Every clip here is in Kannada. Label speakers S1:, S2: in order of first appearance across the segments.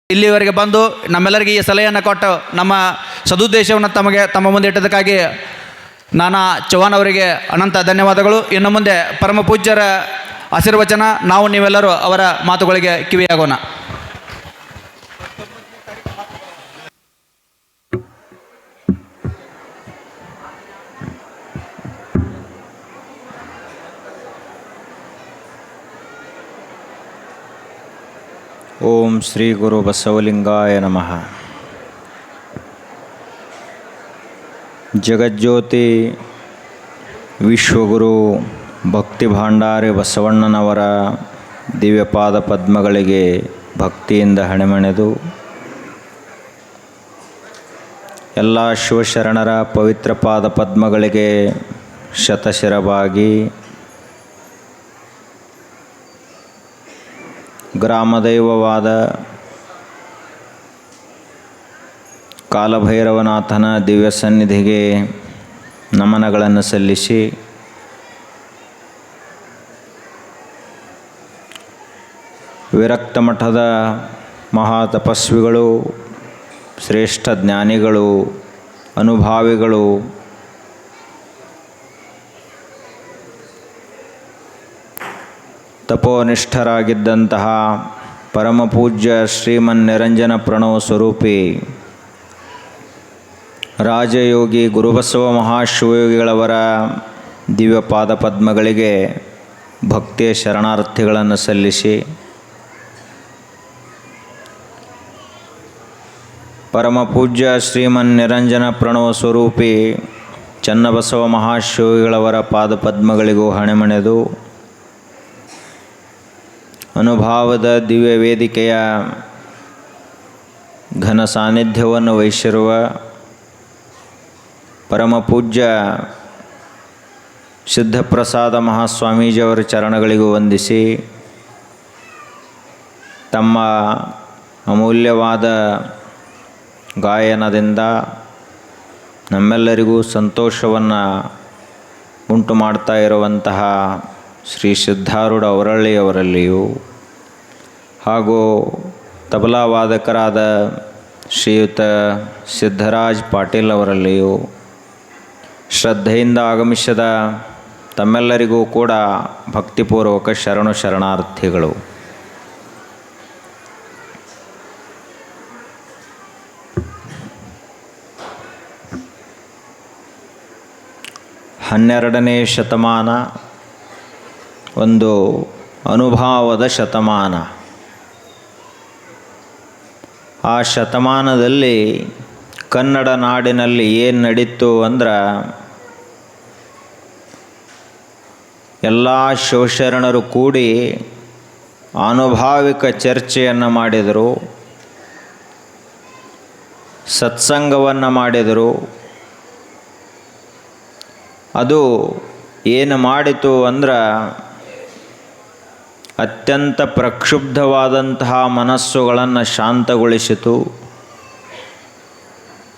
S1: ಇಲ್ಲಿವರೆಗೆ ಬಂದು ನಮ್ಮೆಲ್ಲರಿಗೆ ಈ ಸಲಹೆಯನ್ನು ಕೊಟ್ಟು ನಮ್ಮ ಸದುದ್ದೇಶವನ್ನು ತಮ್ಮ ಮುಂದೆ ಇಟ್ಟದಕ್ಕಾಗಿ ನಾನಾ ಚೌಹಾಣ್ ಅವರಿಗೆ ಅನಂತ ಧನ್ಯವಾದಗಳು. ಇನ್ನು ಮುಂದೆ ಪರಮ ಪೂಜ್ಯರ ಆಶೀರ್ವಚನ, ನಾವು ನೀವೆಲ್ಲರೂ ಅವರ ಮಾತುಗಳಿಗೆ ಕಿವಿಯಾಗೋಣ.
S2: ಓಂ ಶ್ರೀ ಗುರು ಬಸವಲಿಂಗಾಯ ನಮಃ. ಜಗಜ್ಯೋತಿ ವಿಶ್ವಗುರು ಭಕ್ತಿ ಭಾಂಡಾರಿ ಬಸವಣ್ಣನವರ ದಿವ್ಯಪಾದ ಪದ್ಮಗಳಿಗೆ ಭಕ್ತಿಯಿಂದ ಹಣೆಮಣೆದು ಎಲ್ಲ ಶಿವಶರಣರ ಪವಿತ್ರ ಪಾದ ಪದ್ಮಗಳಿಗೆ ಶತಶಿರವಾಗಿ ಗ್ರಾಮದೈವವಾದ ಕಾಲಭೈರವನಾಥನ ದಿವ್ಯ ಸನ್ನಿಧಿಗೆ ನಮನಗಳನ್ನು ಸಲ್ಲಿಸಿ ವಿರಕ್ತ ಮಠದ ಮಹಾ ತಪಸ್ವಿಗಳು, ಶ್ರೇಷ್ಠ ಜ್ಞಾನಿಗಳು, ಅನುಭಾವಿಗಳು, ತಪೋನಿಷ್ಠರಾಗಿದ್ದಂತಹ ಪರಮಪೂಜ್ಯ ಶ್ರೀಮನ್ ನಿರಂಜನ ಪ್ರಣವ ಸ್ವರೂಪಿ ರಾಜಯೋಗಿ ಗುರುಬಸವ ಮಹಾಶಿವಯೋಗಿಗಳವರ ದಿವ್ಯ ಪಾದ ಪದ್ಮಗಳಿಗೆ ಭಕ್ತಿಯ ಶರಣಾರ್ಥಿಗಳನ್ನು ಸಲ್ಲಿಸಿ ಪರಮಪೂಜ್ಯ ಶ್ರೀಮನ್ ನಿರಂಜನ ಪ್ರಣವ ಸ್ವರೂಪಿ ಚನ್ನಬಸವ ಮಹಾಶಿವಯೋಗಿಗಳವರ ಪಾದ ಪದ್ಮಗಳಿಗೂ ಹಣೆಮಣೆದು ಅನುಭಾವದ ದಿವ್ಯ ವೇದಿಕೆಯ ಘನ ಸಾನ್ನಿಧ್ಯವನ್ನು ವಹಿಸಿರುವ ಪರಮಪೂಜ್ಯ ಸಿದ್ಧಪ್ರಸಾದ ಮಹಾಸ್ವಾಮೀಜಿಯವರ ಚರಣಗಳಿಗೂ ವಂದಿಸಿ ತಮ್ಮ ಅಮೂಲ್ಯವಾದ ಗಾಯನದಿಂದ ನಮ್ಮೆಲ್ಲರಿಗೂ ಸಂತೋಷವನ್ನು ಉಂಟು ಮಾಡ್ತಾ ಇರುವಂತಹ ಶ್ರೀ ಸಿದ್ಧಾರೂಢ ಅವರಳ್ಳಿಯವರಲ್ಲಿಯೂ ಹಾಗೂ ತಬಲಾ ವಾದಕರಾದ ಶ್ರೀಯುತ ಸಿದ್ಧರಾಜ್ ಪಾಟೀಲ್ ಅವರಲ್ಲಿಯೂ ಶ್ರದ್ಧೆಯಿಂದ ಆಗಮಿಸಿದ ತಮ್ಮೆಲ್ಲರಿಗೂ ಕೂಡ ಭಕ್ತಿಪೂರ್ವಕ ಶರಣಾರ್ಥಿಗಳು. ಹನ್ನೆರಡನೇ ಶತಮಾನ ಒಂದು ಅನುಭಾವದ ಶತಮಾನ. ಆ ಶತಮಾನದಲ್ಲಿ ಕನ್ನಡ ನಾಡಿನಲ್ಲಿ ಏನು ನಡೀತು ಅಂದ್ರೆ ಎಲ್ಲ ಶಿವಶರಣರು ಕೂಡಿ ಆನುಭಾವಿಕ ಚರ್ಚೆಯನ್ನು ಮಾಡಿದರು, ಸತ್ಸಂಗವನ್ನು ಮಾಡಿದರು. ಅದು ಏನು ಮಾಡಿತು ಅಂದ್ರೆ ಅತ್ಯಂತ ಪ್ರಕ್ಷುಬ್ಧವಾದಂತಹ ಮನಸ್ಸುಗಳನ್ನು ಶಾಂತಗೊಳಿಸಿತು.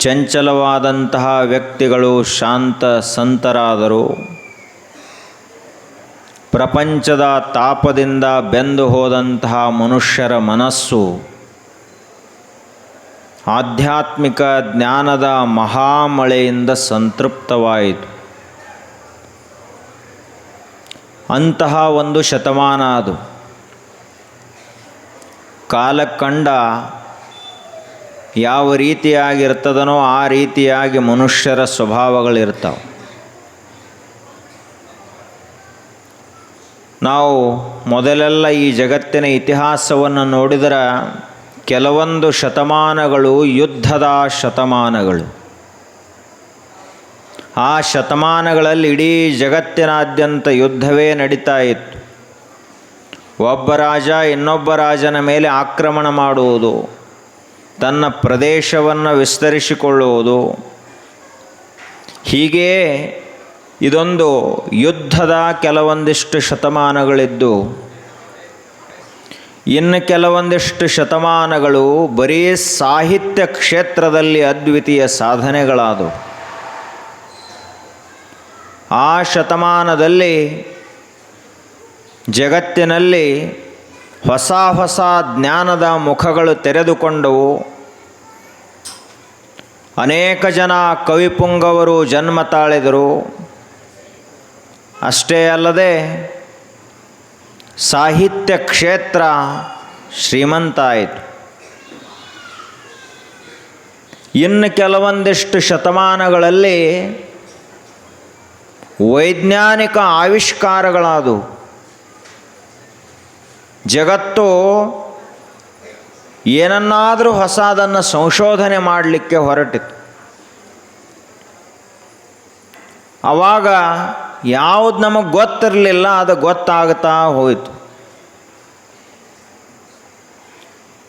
S2: ಚಂಚಲವಾದಂತಹ ವ್ಯಕ್ತಿಗಳು ಶಾಂತ ಸಂತರಾದರು. ಪ್ರಪಂಚದ ತಾಪದಿಂದ ಬೆಂದು ಹೋದಂತಹ ಮನುಷ್ಯರ ಮನಸ್ಸು ಆಧ್ಯಾತ್ಮಿಕ ಜ್ಞಾನದ ಮಹಾಮಳೆಯಿಂದ ಸಂತೃಪ್ತವಾಯಿತು. ಅಂತಹ ಒಂದು ಶತಮಾನ ಅದು. ಕಾಲಕಂಡ ಯಾವ ರೀತಿಯಾಗಿರ್ತದನೋ ಆ ರೀತಿಯಾಗಿ ಮನುಷ್ಯರ ಸ್ವಭಾವಗಳಿರ್ತಾವೆ. ನಾವು ಮೊದಲೆಲ್ಲ ಈ ಜಗತ್ತಿನ ಇತಿಹಾಸವನ್ನು ನೋಡಿದರೆ ಕೆಲವೊಂದು ಶತಮಾನಗಳು ಯುದ್ಧದ ಶತಮಾನಗಳು. ಆ ಶತಮಾನಗಳಲ್ಲಿ ಇಡೀ ಜಗತ್ತಿನಾದ್ಯಂತ ಯುದ್ಧವೇ ನಡೀತಾ ಇತ್ತು. ಒಬ್ಬ ರಾಜ ಇನ್ನೊಬ್ಬ ರಾಜನ ಮೇಲೆ ಆಕ್ರಮಣ ಮಾಡುವುದು, ತನ್ನ ಪ್ರದೇಶವನ್ನು ವಿಸ್ತರಿಸಿಕೊಳ್ಳುವುದು, ಹೀಗೆ ಇದೊಂದು ಯುದ್ಧದ ಕೆಲವೊಂದಿಷ್ಟು ಶತಮಾನಗಳಿದ್ದು, ಇನ್ನು ಕೆಲವೊಂದಿಷ್ಟು ಶತಮಾನಗಳು ಬರೀ ಸಾಹಿತ್ಯ ಕ್ಷೇತ್ರದಲ್ಲಿ ಅದ್ವಿತೀಯ ಸಾಧನೆಗಳಾದವು. ಆ ಶತಮಾನದಲ್ಲಿ ಜಗತ್ತಿನಲ್ಲಿ ಹೊಸ ಹೊಸ ಜ್ಞಾನದ ಮುಖಗಳು ತೆರೆದುಕೊಂಡವು. ಅನೇಕ ಜನ ಕವಿಪುಂಗವರು ಜನ್ಮ ತಾಳಿದರು. ಅಷ್ಟೇ ಅಲ್ಲದೆ ಸಾಹಿತ್ಯ ಕ್ಷೇತ್ರ ಶ್ರೀಮಂತ ಆಯಿತು. ಇನ್ನು ಕೆಲವೊಂದಿಷ್ಟು ಶತಮಾನಗಳಲ್ಲಿ ವೈಜ್ಞಾನಿಕ ಆವಿಷ್ಕಾರಗಳಾದವು. ಜಗತ್ತು ಏನನ್ನಾದರೂ ಹೊಸದನ್ನು ಸಂಶೋಧನೆ ಮಾಡಲಿಕ್ಕೆ ಹೊರಟಿತು. ಆವಾಗ ಯಾವುದು ನಮಗೆ ಗೊತ್ತಿರಲಿಲ್ಲ ಅದು ಗೊತ್ತಾಗ್ತಾ ಹೋಯಿತು.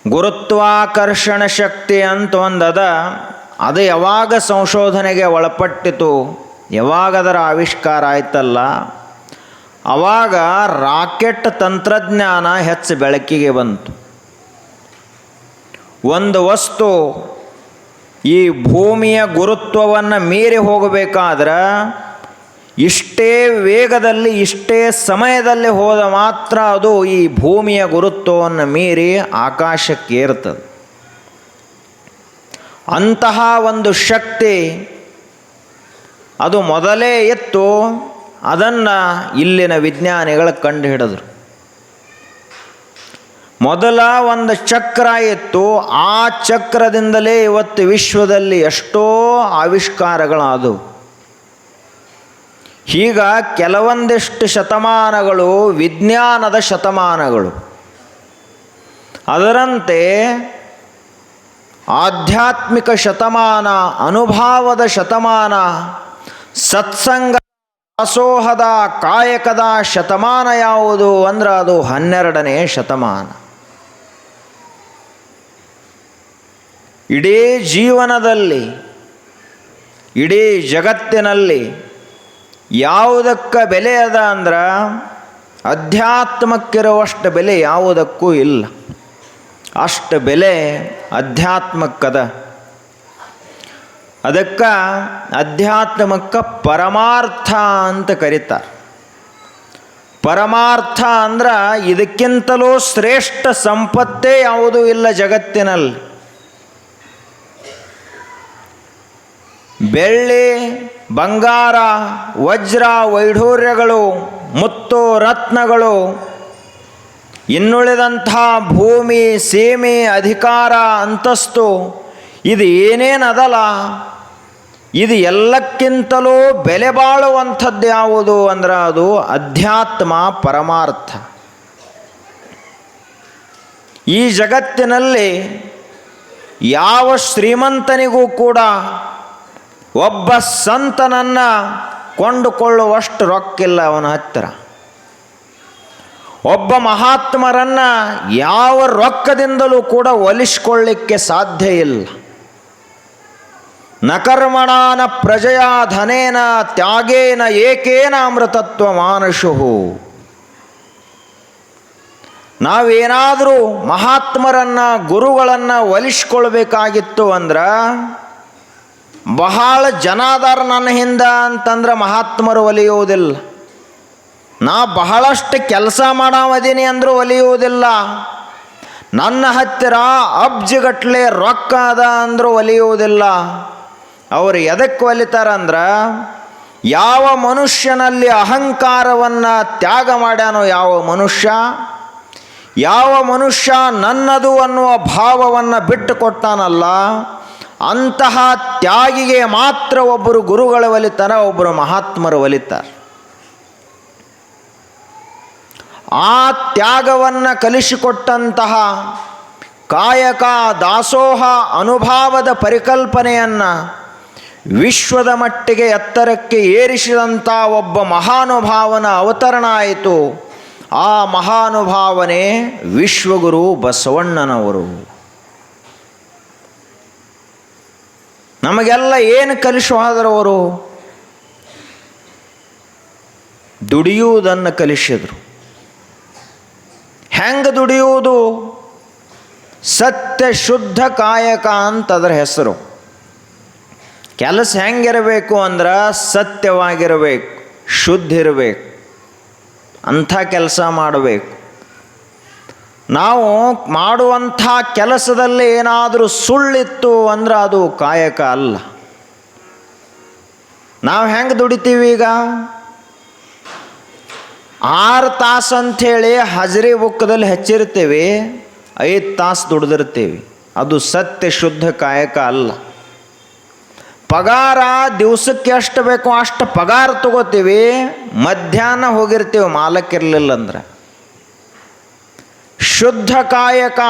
S2: ಗುರುತ್ವಾಕರ್ಷಣ ಶಕ್ತಿ ಅಂತ ಒಂದದ, ಅದು ಯಾವಾಗ ಸಂಶೋಧನೆಗೆ ಒಳಪಟ್ಟಿತು, ಯಾವಾಗ ಅದರ ಆವಿಷ್ಕಾರ ಆಯ್ತಲ್ಲ, ಆವಾಗ ರಾಕೆಟ್ ತಂತ್ರಜ್ಞಾನ ಹೆಚ್ಚು ಬೆಳಕಿಗೆ ಬಂತು. ಒಂದು ವಸ್ತು ಈ ಭೂಮಿಯ ಗುರುತ್ವವನ್ನು ಮೀರಿ ಹೋಗಬೇಕಾದ್ರೆ ಇಷ್ಟೇ ವೇಗದಲ್ಲಿ ಇಷ್ಟೇ ಸಮಯದಲ್ಲಿ ಹೋದ ಮಾತ್ರ ಅದು ಈ ಭೂಮಿಯ ಗುರುತ್ವವನ್ನು ಮೀರಿ ಆಕಾಶಕ್ಕೆ ಏರ್ತದೆ. ಅಂತಹ ಒಂದು ಶಕ್ತಿ ಅದು ಮೊದಲೇ ಇತ್ತು. ಅದನ್ನು ಇಲ್ಲಿನ ವಿಜ್ಞಾನಿಗಳು ಕಂಡುಹಿಡಿದರು. ಮೊದಲ ಒಂದು ಚಕ್ರ ಇತ್ತು. ಆ ಚಕ್ರದಿಂದಲೇ ಇವತ್ತು ವಿಶ್ವದಲ್ಲಿ ಎಷ್ಟೋ ಆವಿಷ್ಕಾರಗಳಾದವು. ಈಗ ಕೆಲವೊಂದಿಷ್ಟು ಶತಮಾನಗಳು ವಿಜ್ಞಾನದ ಶತಮಾನಗಳು. ಅದರಂತೆ ಆಧ್ಯಾತ್ಮಿಕ ಶತಮಾನ, ಅನುಭಾವದ ಶತಮಾನ, ಸತ್ಸಂಗ ದಾಸೋಹದ ಕಾಯಕದ ಶತಮಾನ ಯಾವುದು ಅಂದ್ರೆ ಅದು 12ನೇ ಶತಮಾನ. ಇಡೀ ಜೀವನದಲ್ಲಿ, ಇಡೀ ಜಗತ್ತಿನಲ್ಲಿ ಯಾವುದಕ್ಕೆ ಬೆಲೆ ಅದ ಅಂದ್ರೆ ಅಧ್ಯಾತ್ಮಕ್ಕಿರುವಷ್ಟು ಬೆಲೆ ಯಾವುದಕ್ಕೂ ಇಲ್ಲ. ಅಷ್ಟು ಬೆಲೆ ಅಧ್ಯಾತ್ಮಕ್ಕದ. ಅದಕ್ಕೆ ಅಧ್ಯಾತ್ಮಕ್ಕೆ ಪರಮಾರ್ಥ ಅಂತ ಕರೀತಾರೆ. ಪರಮಾರ್ಥ ಅಂದ್ರೆ ಇದಕ್ಕಿಂತಲೂ ಶ್ರೇಷ್ಠ ಸಂಪತ್ತೇ ಯಾವುದೂ ಇಲ್ಲ ಜಗತ್ತಿನಲ್ಲಿ. ಬೆಳ್ಳಿ, ಬಂಗಾರ, ವಜ್ರ, ವೈಢೂರ್ಯಗಳು, ಮುತ್ತು, ರತ್ನಗಳು, ಇನ್ನುಳಿದಂಥ ಭೂಮಿ, ಸೀಮೆ, ಅಧಿಕಾರ, ಅಂತಸ್ತು, ಇದು ಏನೇನದಲ್ಲ, ಇದು ಎಲ್ಲಕ್ಕಿಂತಲೂ ಬೆಲೆ ಬಾಳುವಂಥದ್ದು ಯಾವುದು ಅಂದ್ರೆ ಅದು ಅಧ್ಯಾತ್ಮ, ಪರಮಾರ್ಥ. ಈ ಜಗತ್ತಿನಲ್ಲಿ ಯಾವ ಶ್ರೀಮಂತನಿಗೂ ಕೂಡ ಒಬ್ಬ ಸಂತನನ್ನು ಕೊಂಡುಕೊಳ್ಳುವಷ್ಟು ರೊಕ್ಕಿಲ್ಲ ಅವನ ಹತ್ತಿರ. ಒಬ್ಬ ಮಹಾತ್ಮರನ್ನು ಯಾವ ರೊಕ್ಕದಿಂದಲೂ ಕೂಡ ಒಲಿಸಿಕೊಳ್ಳಿಕ್ಕೆ ಸಾಧ್ಯ ಇಲ್ಲ. ನ ಕರ್ಮಣಾನ ಪ್ರಜೆಯ ಧನೇನ ತ್ಯಾಗೇನ ಏಕೇನ ಅಮೃತತ್ವ ಮಾನುಷು. ನಾವೇನಾದರೂ ಮಹಾತ್ಮರನ್ನು, ಗುರುಗಳನ್ನು ಒಲಿಸ್ಕೊಳ್ಬೇಕಾಗಿತ್ತು ಅಂದ್ರೆ ಬಹಳ ಜನ ಅದಾರ ನನ್ನ ಹಿಂದೆ ಅಂತಂದ್ರೆ ಮಹಾತ್ಮರು ಒಲಿಯುವುದಿಲ್ಲ. ನಾ ಬಹಳಷ್ಟು ಕೆಲಸ ಮಾಡಾವದೀನಿ ಅಂದರೂ ಒಲಿಯುವುದಿಲ್ಲ. ನನ್ನ ಹತ್ತಿರ ಅಬ್ಜಗಟ್ಲೆ ರೊಕ್ಕ ಅದ ಅಂದರೂ ಒಲಿಯುವುದಿಲ್ಲ. ಅವರು ಎದಕ್ಕೆ ಒಲಿತಾರಂದ್ರೆ ಯಾವ ಮನುಷ್ಯನಲ್ಲಿ ಅಹಂಕಾರವನ್ನು ತ್ಯಾಗ ಮಾಡ್ಯಾನೋ, ಯಾವ ಮನುಷ್ಯ ನನ್ನದು ಅನ್ನುವ ಭಾವವನ್ನು ಬಿಟ್ಟು ಕೊಟ್ಟಾನಲ್ಲ, ಅಂತಹ ತ್ಯಾಗಿಗೆ ಮಾತ್ರ ಒಬ್ಬರು ಗುರುಗಳು ಒಲಿತಾರೆ, ಒಬ್ಬರು ಮಹಾತ್ಮರು ಒಲಿತಾರೆ. ಆ ತ್ಯಾಗವನ್ನು ಕಲಿಸಿಕೊಟ್ಟಂತಹ ಕಾಯಕ, ದಾಸೋಹ, ಅನುಭಾವದ ಪರಿಕಲ್ಪನೆಯನ್ನು ವಿಶ್ವದ ಮಟ್ಟಿಗೆ ಎತ್ತರಕ್ಕೆ ಏರಿಸಿದಂಥ ಒಬ್ಬ ಮಹಾನುಭಾವನ ಅವತರಣ ಆಯಿತು. ಆ ಮಹಾನುಭಾವನೆ ವಿಶ್ವಗುರು ಬಸವಣ್ಣನವರು. ನಮಗೆಲ್ಲ ಏನು ಕಲಿಸುವುದರವರು? ದುಡಿಯುವುದನ್ನು ಕಲಿಸಿದರು. ಹೆಂಗೆ ದುಡಿಯುವುದು? ಸತ್ಯ ಶುದ್ಧ ಕಾಯಕ ಅಂತ ಅದರ ಹೆಸರು. ಕೆಲಸ ಹೆಂಗಿರಬೇಕು ಅಂದ್ರೆ ಸತ್ಯವಾಗಿರಬೇಕು, ಶುದ್ಧ ಇರಬೇಕು, ಅಂಥ ಕೆಲಸ ಮಾಡಬೇಕು. ನಾವು ಮಾಡುವಂಥ ಕೆಲಸದಲ್ಲಿ ಏನಾದರೂ ಸುಳ್ಳಿತ್ತು ಅಂದ್ರೆ ಅದು ಕಾಯಕ ಅಲ್ಲ. ನಾವು ಹೆಂಗೆ ದುಡಿತೀವಿ ಈಗ? 6 ತಾಸು ಅಂಥೇಳಿ ಹಜರಿ ಬುಕ್ಕದಲ್ಲಿ ಹಚ್ಚಿರ್ತೀವಿ, 5 ತಾಸು ದುಡಿದಿರ್ತೀವಿ. ಅದು ಸತ್ಯ ಶುದ್ಧ ಕಾಯಕ ಅಲ್ಲ. ಪಗಾರ ದಿವಸಕ್ಕೆ ಎಷ್ಟು ಬೇಕೋ ಅಷ್ಟು ಪಗಾರ ತಗೋತೀವಿ, ಮಧ್ಯಾಹ್ನ ಹೋಗಿರ್ತೀವಿ ಮಾಲಕ್ಕಿರಲಿಲ್ಲ ಅಂದ್ರೆ. ಶುದ್ಧ ಕಾಯಕ,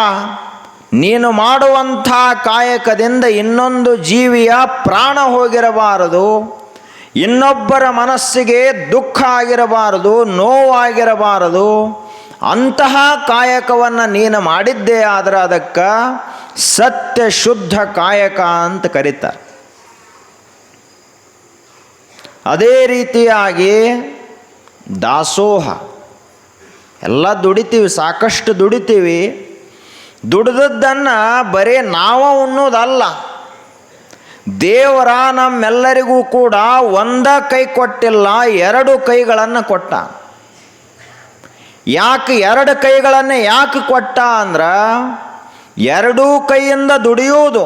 S2: ನೀನು ಮಾಡುವಂಥ ಕಾಯಕದಿಂದ ಇನ್ನೊಂದು ಜೀವಿಯ ಪ್ರಾಣ ಹೋಗಿರಬಾರದು, ಇನ್ನೊಬ್ಬರ ಮನಸ್ಸಿಗೆ ದುಃಖ ಆಗಿರಬಾರದು, ನೋವಾಗಿರಬಾರದು. ಅಂತಹ ಕಾಯಕವನ್ನು ನೀನು ಮಾಡಿದ್ದೇ ಆದರೆ ಅದಕ್ಕೆ ಸತ್ಯ ಶುದ್ಧ ಕಾಯಕ ಅಂತ ಕರೀತಾರೆ. ಅದೇ ರೀತಿಯಾಗಿ ದಾಸೋಹ, ಎಲ್ಲ ದುಡಿತೀವಿ, ಸಾಕಷ್ಟು ದುಡಿತೀವಿ. ದುಡಿದದ್ದನ್ನು ಬರೀ ನಾವು ಉಣ್ಣೋದಲ್ಲ, ದೇವರ ನಮ್ಮೆಲ್ಲರಿಗೂ ಕೂಡ ಒಂದ ಕೈ ಕೊಟ್ಟಿಲ್ಲ, 2 ಕೈಗಳನ್ನು ಕೊಟ್ಟ. ಯಾಕೆ 2 ಕೈಗಳನ್ನು ಯಾಕೆ ಕೊಟ್ಟ ಅಂದ್ರೆ, 2 ಕೈಯಿಂದ ದುಡಿಯುವುದು,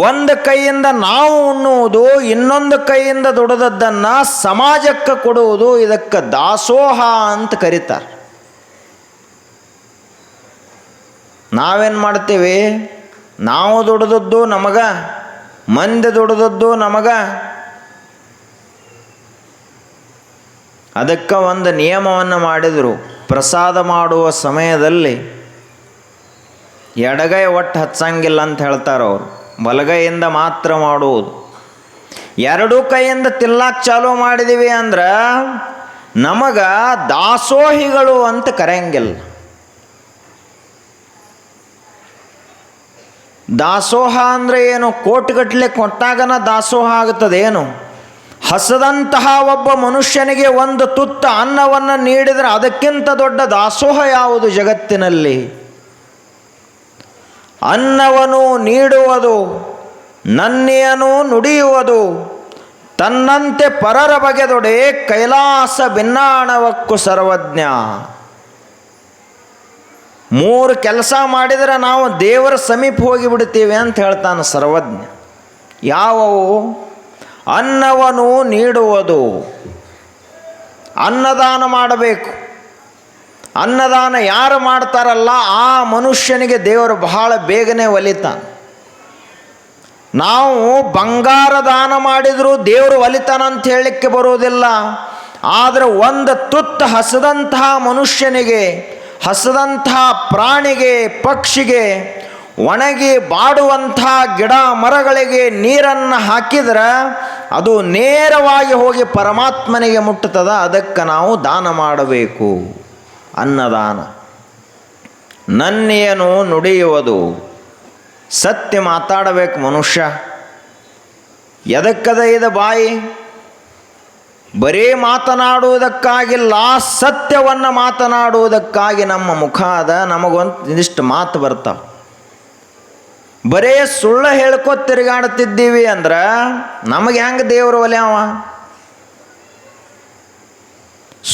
S2: 1 ಕೈಯಿಂದ ನಾವು ಉಣ್ಣುವುದು, ಇನ್ನೊಂದು ಕೈಯಿಂದ ದುಡಿದದ್ದನ್ನು ಸಮಾಜಕ್ಕೆ ಕೊಡುವುದು. ಇದಕ್ಕೆ ದಾಸೋಹ ಅಂತ ಕರೀತಾರೆ. ನಾವೇನು ಮಾಡ್ತೀವಿ? ನಾವು ದುಡಿದದ್ದು ನಮಗ, ಮಂದಿ ದುಡಿದದ್ದು ನಮಗ. ಅದಕ್ಕೆ ಒಂದು ನಿಯಮವನ್ನು ಮಾಡಿದರು. ಪ್ರಸಾದ ಮಾಡುವ ಸಮಯದಲ್ಲಿ ಎಡಗೈ ಒಟ್ಟು ಹಚ್ಚಂಗಿಲ್ಲ ಅಂತ ಹೇಳ್ತಾರೆ ಅವರು, ಬಲಗೈಯಿಂದ ಮಾತ್ರ ಮಾಡುವುದು. 2 ಕೈಯಿಂದ ತಿನ್ನಕ್ಕೆ ಚಾಲೂ ಮಾಡಿದೀವಿ ಅಂದ್ರೆ ನಮಗೆ ದಾಸೋಹಿಗಳು ಅಂತ ಕರೆಯಂಗಿಲ್ಲ. ದಾಸೋಹ ಅಂದರೆ ಏನು? ಕೋಟಿಗಟ್ಟಲೆ ಕೊಟ್ಟಾಗನ ದಾಸೋಹ ಆಗುತ್ತದೆ ಏನು? ಹಸದಂತಹ ಒಬ್ಬ ಮನುಷ್ಯನಿಗೆ 1 ತುತ್ತು ಅನ್ನವನ್ನು ನೀಡಿದರೆ ಅದಕ್ಕಿಂತ ದೊಡ್ಡ ದಾಸೋಹ ಯಾವುದು ಜಗತ್ತಿನಲ್ಲಿ? ಅನ್ನವನ್ನು ನೀಡುವುದು, ನನ್ನೆಯನ್ನು ನುಡಿಯುವುದು, ತನ್ನಂತೆ ಪರರ ಬಗೆದೊಡೆ ಕೈಲಾಸ ಭಿನ್ನಾಣವಕ್ಕೂ ಸರ್ವಜ್ಞ. 3 ಕೆಲಸ ಮಾಡಿದರೆ ನಾವು ದೇವರ ಸಮೀಪ ಹೋಗಿಬಿಡ್ತೀವಿ ಅಂತ ಹೇಳ್ತಾನೆ ಸರ್ವಜ್ಞ. ಯಾವುವು? ಅನ್ನವನ್ನು ನೀಡುವುದು, ಅನ್ನದಾನ ಮಾಡಬೇಕು. ಅನ್ನದಾನ ಯಾರು ಮಾಡ್ತಾರಲ್ಲ ಆ ಮನುಷ್ಯನಿಗೆ ದೇವರು ಬಹಳ ಬೇಗನೆ ಒಲಿತಾನೆ. ನಾವು ಬಂಗಾರ ದಾನ ಮಾಡಿದರೂ ದೇವರು ಒಲಿತಾನಂತ ಹೇಳಲಿಕ್ಕೆ ಬರುವುದಿಲ್ಲ. ಆದರೆ 1 ತುತ್ತು ಹಸದಂತಹ ಮನುಷ್ಯನಿಗೆ, ಹಸದಂತಹ ಪ್ರಾಣಿಗೆ, ಪಕ್ಷಿಗೆ, ಒಣಗಿ ಬಾಡುವಂಥ ಗಿಡ ಮರಗಳಿಗೆ ನೀರನ್ನು ಹಾಕಿದ್ರೆ ಅದು ನೇರವಾಗಿ ಹೋಗಿ ಪರಮಾತ್ಮನಿಗೆ ಮುಟ್ಟುತ್ತದೆ. ಅದಕ್ಕೆ ನಾವು ದಾನ ಮಾಡಬೇಕು, ಅನ್ನದಾನ. ನನ್ನೇನು ನುಡಿಯುವುದು, ಸತ್ಯ ಮಾತಾಡಬೇಕು ಮನುಷ್ಯ. ಎದಕ್ಕದ ಇದು ಬಾಯಿ? ಬರೀ ಮಾತನಾಡುವುದಕ್ಕಾಗಿಲ್ಲ, ಸತ್ಯವನ್ನು ಮಾತನಾಡುವುದಕ್ಕಾಗಿ ನಮ್ಮ ಮುಖ ಅದ. ನಮಗೊಂದಿಷ್ಟು ಮಾತು ಬರ್ತಾವೆ. ಬರೇ ಸುಳ್ಳು ಹೇಳ್ಕೊ ತಿರುಗಾಡ್ತಿದ್ದೀವಿ ಅಂದ್ರೆ ನಮಗೆ ಹೆಂಗೆ ದೇವರು ಒಲ್ಯಾವ?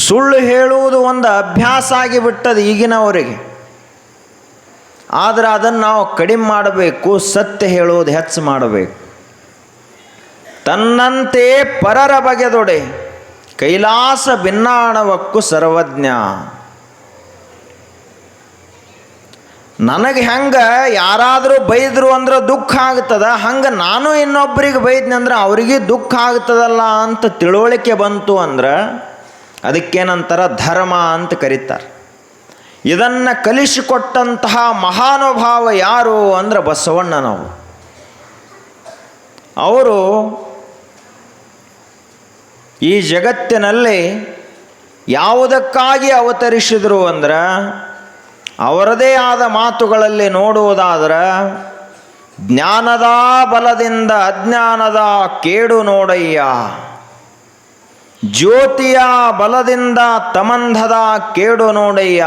S2: ಸುಳ್ಳು ಹೇಳುವುದು ಒಂದು ಅಭ್ಯಾಸ ಆಗಿಬಿಟ್ಟದು ಈಗಿನವರಿಗೆ. ಆದರೆ ಅದನ್ನು ನಾವು ಕಡಿಮೆ ಮಾಡಬೇಕು, ಸತ್ಯ ಹೇಳುವುದು ಹೆಚ್ಚು ಮಾಡಬೇಕು. ತನ್ನಂತೆ ಪರರ ಬಗೆದೊಡೆ ಕೈಲಾಸ ಭಿನ್ನಾಣವಕ್ಕೂ ಸರ್ವಜ್ಞ. ನನಗೆ ಹೆಂಗೆ ಯಾರಾದರೂ ಬೈದರು ಅಂದ್ರೆ ದುಃಖ ಆಗ್ತದ, ಹಂಗೆ ನಾನು ಇನ್ನೊಬ್ಬರಿಗೆ ಬೈದ್ನಿ ಅಂದ್ರೆ ಅವ್ರಿಗೆ ದುಃಖ ಆಗ್ತದಲ್ಲ ಅಂತ ತಿಳುವಳಿಕೆ ಬಂತು ಅಂದ್ರೆ ಅದಕ್ಕೇನಂತಾರ ಧರ್ಮ ಅಂತ ಕರೀತಾರೆ. ಇದನ್ನು ಕಲಿಸಿಕೊಟ್ಟಂತಹ ಮಹಾನುಭಾವ ಯಾರು ಅಂದ್ರೆ ಬಸವಣ್ಣನವರು. ಅವರು ಈ ಜಗತ್ತಿನಲ್ಲಿ ಯಾವುದಕ್ಕಾಗಿ ಅವತರಿಸಿದರು ಅಂದ್ರೆ ಅವರದೇ ಆದ ಮಾತುಗಳಲ್ಲಿ ನೋಡುವುದಾದರೆ, ಜ್ಞಾನದ ಬಲದಿಂದ ಅಜ್ಞಾನದ ಕೇಡು ನೋಡಯ್ಯ, ಜ್ಯೋತಿಯ ಬಲದಿಂದ ತಮಂಧದ ಕೇಡು ನೋಡಯ್ಯ,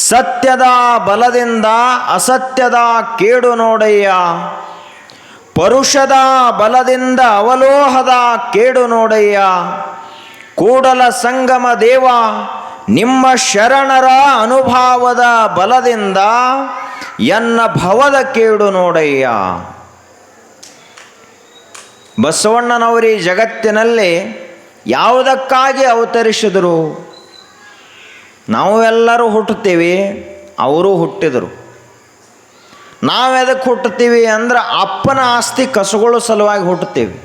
S2: ಸತ್ಯದ ಬಲದಿಂದ ಅಸತ್ಯದ ಕೇಡು ನೋಡಯ್ಯ, ಪರುಷದ ಬಲದಿಂದ ಅವಲೋಹದ ಕೇಡು ನೋಡಯ್ಯ, ಕೂಡಲ ಸಂಗಮ ದೇವ ನಿಮ್ಮ ಶರಣರ ಅನುಭವದ ಬಲದಿಂದ ಎನ್ನ ಭವದ ಕೇಡು ನೋಡಯ್ಯ. ಬಸವಣ್ಣನವರಿ ಜಗತ್ತಿನಲ್ಲಿ ಯಾವುದಕ್ಕಾಗಿ ಅವತರಿಸಿದರು? ನಾವು ಎಲ್ಲರೂ ಹುಟ್ಟುತ್ತೀವಿ, ಅವರು ಹುಟ್ಟಿದರು. ನಾವೆದಕ್ಕೆ ಹುಟ್ಟುತ್ತೀವಿ ಅಂದ್ರೆ ಅಪ್ಪನ ಆಸ್ತಿ ಕಸುಗಳು ಸಲುವಾಗಿ ಹುಟ್ಟುತ್ತೀವಿ,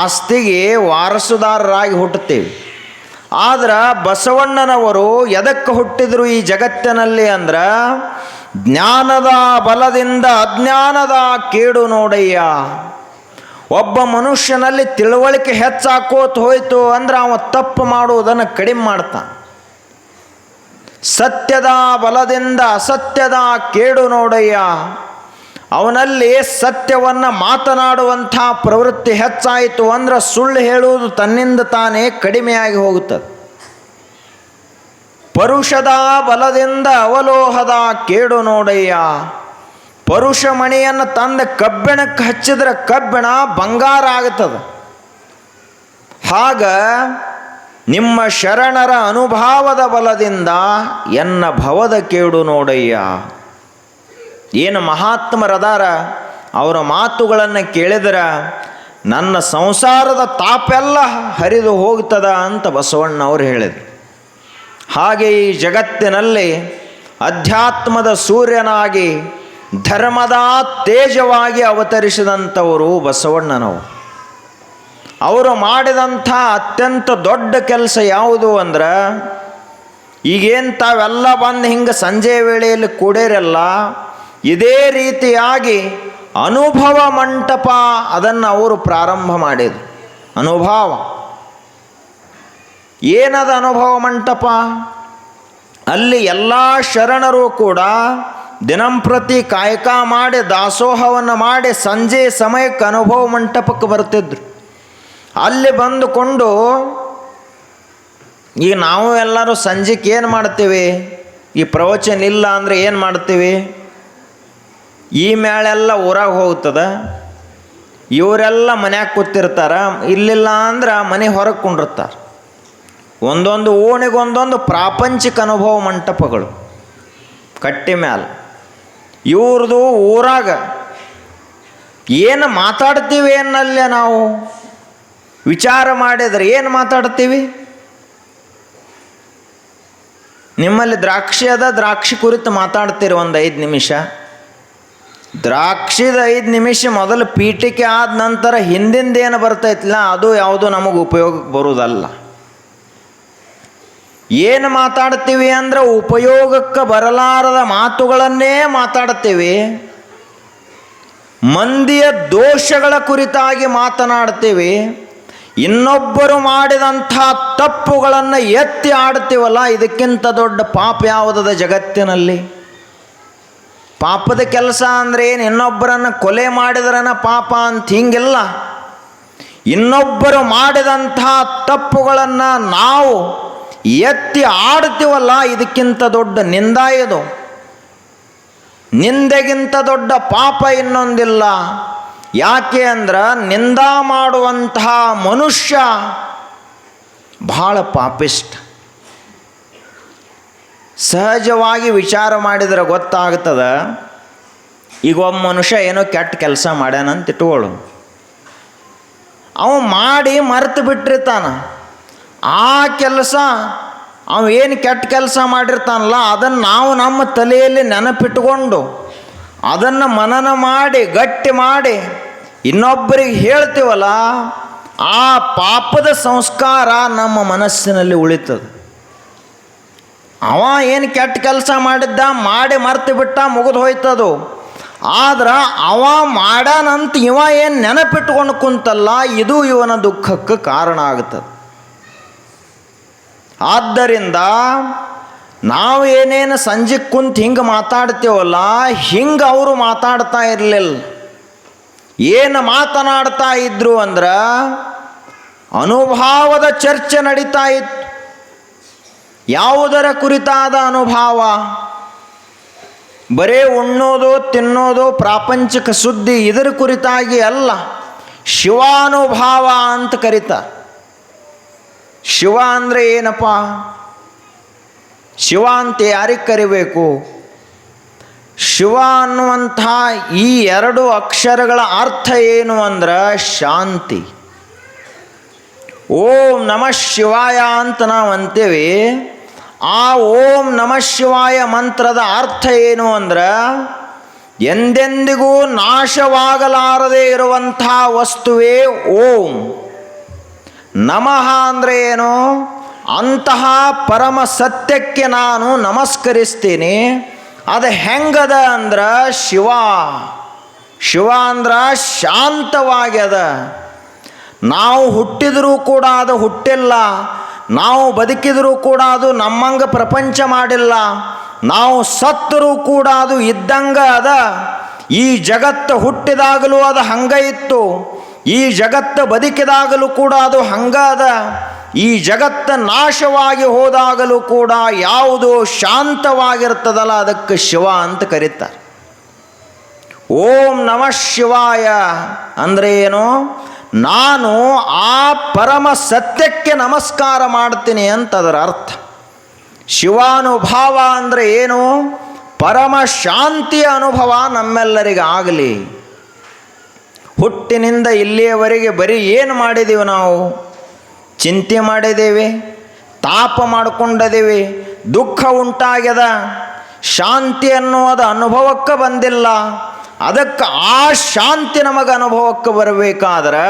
S2: ಆಸ್ತಿಗೆ ವಾರಸುದಾರರಾಗಿ ಹುಟ್ಟುತ್ತೀವಿ. ಆದ್ರೆ ಬಸವಣ್ಣನವರು ಎದಕ್ಕೆ ಹುಟ್ಟಿದರು ಈ ಜಗತ್ತಿನಲ್ಲಿ ಅಂದ್ರೆ ಜ್ಞಾನದ ಬಲದಿಂದ ಅಜ್ಞಾನದ ಕೇಡು ನೋಡಯ್ಯ. ಒಬ್ಬ ಮನುಷ್ಯನಲ್ಲಿ ತಿಳುವಳಿಕೆ ಹೆಚ್ಚಾಕೋತ ಹೋಯ್ತು ಅಂದ್ರೆ ಅವ ತಪ್ಪು ಮಾಡುವುದನ್ನು ಕಡಿಮೆ ಮಾಡ್ತಾನೆ. ಸತ್ಯದ ಬಲದಿಂದ ಅಸತ್ಯದ ಕೇಡು ನೋಡಯ್ಯ. ಅವನಲ್ಲಿ ಸತ್ಯವನ್ನು ಮಾತನಾಡುವಂಥ ಪ್ರವೃತ್ತಿ ಹೆಚ್ಚಾಯಿತು ಅಂದ್ರೆ ಸುಳ್ಳು ಹೇಳುವುದು ತನ್ನಿಂದ ತಾನೇ ಕಡಿಮೆಯಾಗಿ ಹೋಗುತ್ತದೆ. ಪರುಷದ ಬಲದಿಂದ ಅವಲೋಹದ ಕೇಡು ನೋಡಯ್ಯ. ಪರುಷ ಮಣಿಯನ್ನು ತಂದ ಕಬ್ಬಿಣಕ್ಕೆ ಹಚ್ಚಿದ್ರೆ ಕಬ್ಬಿಣ ಬಂಗಾರ ಆಗುತ್ತದೆ. ಹಾಗ ನಿಮ್ಮ ಶರಣರ ಅನುಭವದ ಬಲದಿಂದ ಎನ್ನ ಭವದ ಕೇಡು ನೋಡಯ್ಯ. ಏನು ಮಹಾತ್ಮರದಾರ, ಅವರ ಮಾತುಗಳನ್ನು ಕೇಳಿದರೆ ನನ್ನ ಸಂಸಾರದ ತಾಪೆಲ್ಲ ಹರಿದು ಹೋಗ್ತದ ಅಂತ ಬಸವಣ್ಣವ್ರು ಹೇಳಿದರು. ಹಾಗೆ ಈ ಜಗತ್ತಿನಲ್ಲಿ ಅಧ್ಯಾತ್ಮದ ಸೂರ್ಯನಾಗಿ ಧರ್ಮದ ತೇಜವಾಗಿ ಅವತರಿಸಿದಂಥವರು ಬಸವಣ್ಣನವರು. ಅವರು ಮಾಡಿದಂಥ ಅತ್ಯಂತ ದೊಡ್ಡ ಕೆಲಸ ಯಾವುದು ಅಂದ್ರೆ, ಈಗೇನು ತಾವೆಲ್ಲ ಬಂದು ಹಿಂಗೆ ಸಂಜೆ ವೇಳೆಯಲ್ಲಿ ಕೂಡೇರಲ್ಲ, ಇದೇ ರೀತಿಯಾಗಿ ಅನುಭವ ಮಂಟಪ ಅದನ್ನು ಅವರು ಪ್ರಾರಂಭ ಮಾಡಿದರು. ಅನುಭವ ಏನದ ಅನುಭವ ಮಂಟಪ? ಅಲ್ಲಿ ಎಲ್ಲ ಶರಣರು ಕೂಡ ದಿನಂಪ್ರತಿ ಕಾಯಕ ಮಾಡಿ ದಾಸೋಹವನ್ನು ಮಾಡಿ ಸಂಜೆ ಸಮಯಕ್ಕೆ ಅನುಭವ ಮಂಟಪಕ್ಕೆ ಬರ್ತಿದ್ರು. ಅಲ್ಲಿ ಬಂದುಕೊಂಡು ಈಗ ನಾವು ಎಲ್ಲರೂ ಸಂಜೆಗೆ ಏನು ಮಾಡ್ತೀವಿ? ಈ ಪ್ರವಚನ ಇಲ್ಲ ಅಂದರೆ ಏನು ಮಾಡ್ತೀವಿ? ಈ ಮೇಳೆಲ್ಲ ಊರಾಗ ಹೋಗ್ತದೆ, ಇವರೆಲ್ಲ ಮನ್ಯಾಗ ಕೂತಿರ್ತಾರೆ, ಇಲ್ಲಿಲ್ಲ ಅಂದ್ರೆ ಮನೆ ಹೊರಗೆ ಕುಂಡಿರ್ತಾರೆ. ಒಂದೊಂದು ಓಣಿಗೊಂದೊಂದು ಪ್ರಾಪಂಚಿಕ ಅನುಭವ ಮಂಟಪಗಳು ಕಟ್ಟಿ ಮ್ಯಾಲ. ಇವ್ರದ್ದು ಊರಾಗ ಏನು ಮಾತಾಡ್ತೀವಿ ಅನ್ನಲ್ಲೇ ನಾವು ವಿಚಾರ ಮಾಡಿದರೆ ಏನು ಮಾತಾಡ್ತೀವಿ? ನಿಮ್ಮಲ್ಲಿ ದ್ರಾಕ್ಷಿ ಅದ, ದ್ರಾಕ್ಷಿ ಕುರಿತು ಮಾತಾಡ್ತೀರಿ ಒಂದು 5 ನಿಮಿಷ. ದ್ರಾಕ್ಷಿದ 5 ನಿಮಿಷ ಮೊದಲು ಪೀಠಿಕೆ ಆದ ನಂತರ ಹಿಂದಿಂದೇನು ಬರ್ತೈತಿಲ್ಲ ಅದು ಯಾವುದು ನಮಗೆ ಉಪಯೋಗಕ್ಕೆ ಬರುವುದಲ್ಲ. ಏನು ಮಾತಾಡ್ತೀವಿ ಅಂದ್ರೆ ಉಪಯೋಗಕ್ಕೆ ಬರಲಾರದ ಮಾತುಗಳನ್ನೇ ಮಾತಾಡ್ತೀವಿ. ಮಂದಿಯ ದೋಷಗಳ ಕುರಿತಾಗಿ ಮಾತನಾಡ್ತೀವಿ. ಇನ್ನೊಬ್ಬರು ಮಾಡಿದಂಥ ತಪ್ಪುಗಳನ್ನು ಎತ್ತಿ ಆಡ್ತೀವಲ್ಲ, ಇದಕ್ಕಿಂತ ದೊಡ್ಡ ಪಾಪ ಯಾವುದದ ಜಗತ್ತಿನಲ್ಲಿ? ಪಾಪದ ಕೆಲಸ ಅಂದರೆ ಏನು? ಇನ್ನೊಬ್ಬರನ್ನು ಕೊಲೆ ಮಾಡಿದ್ರನ ಪಾಪ ಅಂತ ಹಿಂಗಿಲ್ಲ. ಇನ್ನೊಬ್ಬರು ಮಾಡಿದಂಥ ತಪ್ಪುಗಳನ್ನು ನಾವು ಎತ್ತಿ ಆಡ್ತೀವಲ್ಲ, ಇದಕ್ಕಿಂತ ದೊಡ್ಡ ನಿಂದ ಇದು. ನಿಂದೆಗಿಂತ ದೊಡ್ಡ ಪಾಪ ಇನ್ನೊಂದಿಲ್ಲ. ಯಾಕೆ ಅಂದ್ರೆ ನಿಂದ ಮಾಡುವಂತಹ ಮನುಷ್ಯ ಬಹಳ ಪಾಪಿಷ್ಟ. ಸಹಜವಾಗಿ ವಿಚಾರ ಮಾಡಿದರೆ ಗೊತ್ತಾಗ್ತದ. ಈಗ ಒಬ್ಬ ಮನುಷ್ಯ ಏನೋ ಕೆಟ್ಟ ಕೆಲಸ ಮಾಡ್ಯಾನಂತ ಇಟ್ಕೊಳ್ಳು, ಅವ ಮಾಡಿ ಮರೆತು ಬಿಟ್ಟಿರ್ತಾನ. ಆ ಕೆಲಸ ಅವ ಏನು ಕೆಟ್ಟ ಕೆಲಸ ಮಾಡಿರ್ತಾನಲ್ಲ ಅದನ್ನು ನಾವು ನಮ್ಮ ತಲೆಯಲ್ಲಿ ನೆನಪಿಟ್ಟುಕೊಂಡು ಅದನ್ನು ಮನನ ಮಾಡಿ ಗಟ್ಟಿ ಮಾಡಿ ಇನ್ನೊಬ್ಬರಿಗೆ ಹೇಳ್ತೀವಲ್ಲ, ಆ ಪಾಪದ ಸಂಸ್ಕಾರ ನಮ್ಮ ಮನಸ್ಸಿನಲ್ಲಿ ಉಳಿತದೆ. ಅವ ಏನು ಕೆಟ್ಟ ಕೆಲಸ ಮಾಡಿದ್ದ, ಮಾಡಿ ಮರ್ತು ಬಿಟ್ಟ, ಮುಗಿದು ಹೋಯ್ತದು. ಆದ್ರೆ ಅವ ಮಾಡ್ಯಾನಂತ ಇವ ಏನು ನೆನಪಿಟ್ಕೊಂಡು ಕುಂತಲ್ಲ, ಇದು ಇವನ ದುಃಖಕ್ಕೆ ಕಾರಣ ಆಗ್ತದೆ. ಆದ್ದರಿಂದ ನಾವು ಏನೇನು ಸಂಜೆ ಕುಂತು ಹಿಂಗೆ ಮಾತಾಡ್ತೀವಲ್ಲ, ಹಿಂಗೆ ಅವರು ಮಾತಾಡ್ತಾ ಇರಲಿಲ್ಲ. ಏನು ಮಾತನಾಡ್ತಾ ಇದ್ರು ಅಂದ್ರೆ ಅನುಭವದ ಚರ್ಚೆ ನಡೀತಾ ಇತ್ತು. ಯಾವುದರ ಕುರಿತಾದ ಅನುಭವ? ಬರೇ ಉಣ್ಣೋದು ತಿನ್ನೋದು ಪ್ರಾಪಂಚಿಕ ಸುದ್ದಿ ಇದರ ಕುರಿತಾಗಿ ಅಲ್ಲ, ಶಿವಾನುಭವ ಅಂತ ಕರೀತಾರೆ. ಶಿವ ಅಂದರೆ ಏನಪ್ಪ? ಶಿವ ಅಂತ ಯಾರಿಗೆ ಕರಿಬೇಕು? ಶಿವ ಅನ್ನುವಂಥ ಈ ಎರಡು ಅಕ್ಷರಗಳ ಅರ್ಥ ಏನು ಅಂದ್ರೆ ಶಾಂತಿ. ಓಂ ನಮಃ ಶಿವಾಯ ಅಂತ ನಾವು ಅಂತೇವೆ. ಆ ಓಂ ನಮಃ ಶಿವಾಯ ಮಂತ್ರದ ಅರ್ಥ ಏನು ಅಂದ್ರೆ ಎಂದೆಂದಿಗೂ ನಾಶವಾಗಲಾರದೇ ಇರುವಂಥ ವಸ್ತುವೇ ಓಂ. ನಮಃ ಅಂದರೆ ಏನು? ಅಂತಹ ಪರಮ ಸತ್ಯಕ್ಕೆ ನಾನು ನಮಸ್ಕರಿಸ್ತೀನಿ. ಅದು ಹೆಂಗದ ಅಂದ್ರೆ ಶಿವ. ಶಿವ ಅಂದ್ರೆ ಶಾಂತವಾಗ್ಯದ. ನಾವು ಹುಟ್ಟಿದರೂ ಕೂಡ ಅದು ಹುಟ್ಟಿಲ್ಲ, ನಾವು ಬದುಕಿದರೂ ಕೂಡ ಅದು ನಮ್ಮಂಗೆ ಪ್ರಪಂಚ ಮಾಡಿಲ್ಲ, ನಾವು ಸತ್ತರೂ ಕೂಡ ಅದು ಇದ್ದಂಗ ಅದ. ಈ ಜಗತ್ತು ಹುಟ್ಟಿದಾಗಲೂ ಅದು ಹಂಗ ಇತ್ತು, ಈ ಜಗತ್ತು ಬದುಕಿದಾಗಲೂ ಕೂಡ ಅದು ಹಂಗ ಅದ. ಈ ಜಗತ್ತು ನಾಶವಾಗಿ ಹೋದಾಗಲೂ ಕೂಡ ಯಾವುದು ಶಾಂತವಾಗಿರ್ತದಲ್ಲ ಅದಕ್ಕೆ ಶಿವ ಅಂತ ಕರೀತಾರೆ. ಓಂ ನಮಃ ಶಿವಾಯ ಅಂದರೆ ಏನು? ನಾನು ಆ ಪರಮ ಸತ್ಯಕ್ಕೆ ನಮಸ್ಕಾರ ಮಾಡ್ತೀನಿ ಅಂತ ಅದರ ಅರ್ಥ. ಶಿವಾನುಭಾವ ಅಂದರೆ ಏನು? ಪರಮ ಶಾಂತಿಯ ಅನುಭವ ನಮ್ಮೆಲ್ಲರಿಗಾಗಲಿ. ಹುಟ್ಟಿನಿಂದ ಇಲ್ಲಿಯವರೆಗೆ ಬರೀ ಏನು ಮಾಡಿದ್ದೀವಿ ನಾವು? ಚಿಂತೆ ಮಾಡಿದ್ದೇವೆ, ತಾಪ ಮಾಡಿಕೊಂಡಿದ್ದೇವೆ, ದುಃಖ ಉಂಟಾಗ್ಯದ, ಶಾಂತಿ ಅನ್ನೋದು ಅನುಭವಕ್ಕೆ ಬಂದಿಲ್ಲ. ಅದಕ್ಕೆ ಆ ಶಾಂತಿ ನಮಗೆ ಅನುಭವಕ್ಕೆ ಬರಬೇಕಾದ್ರೆ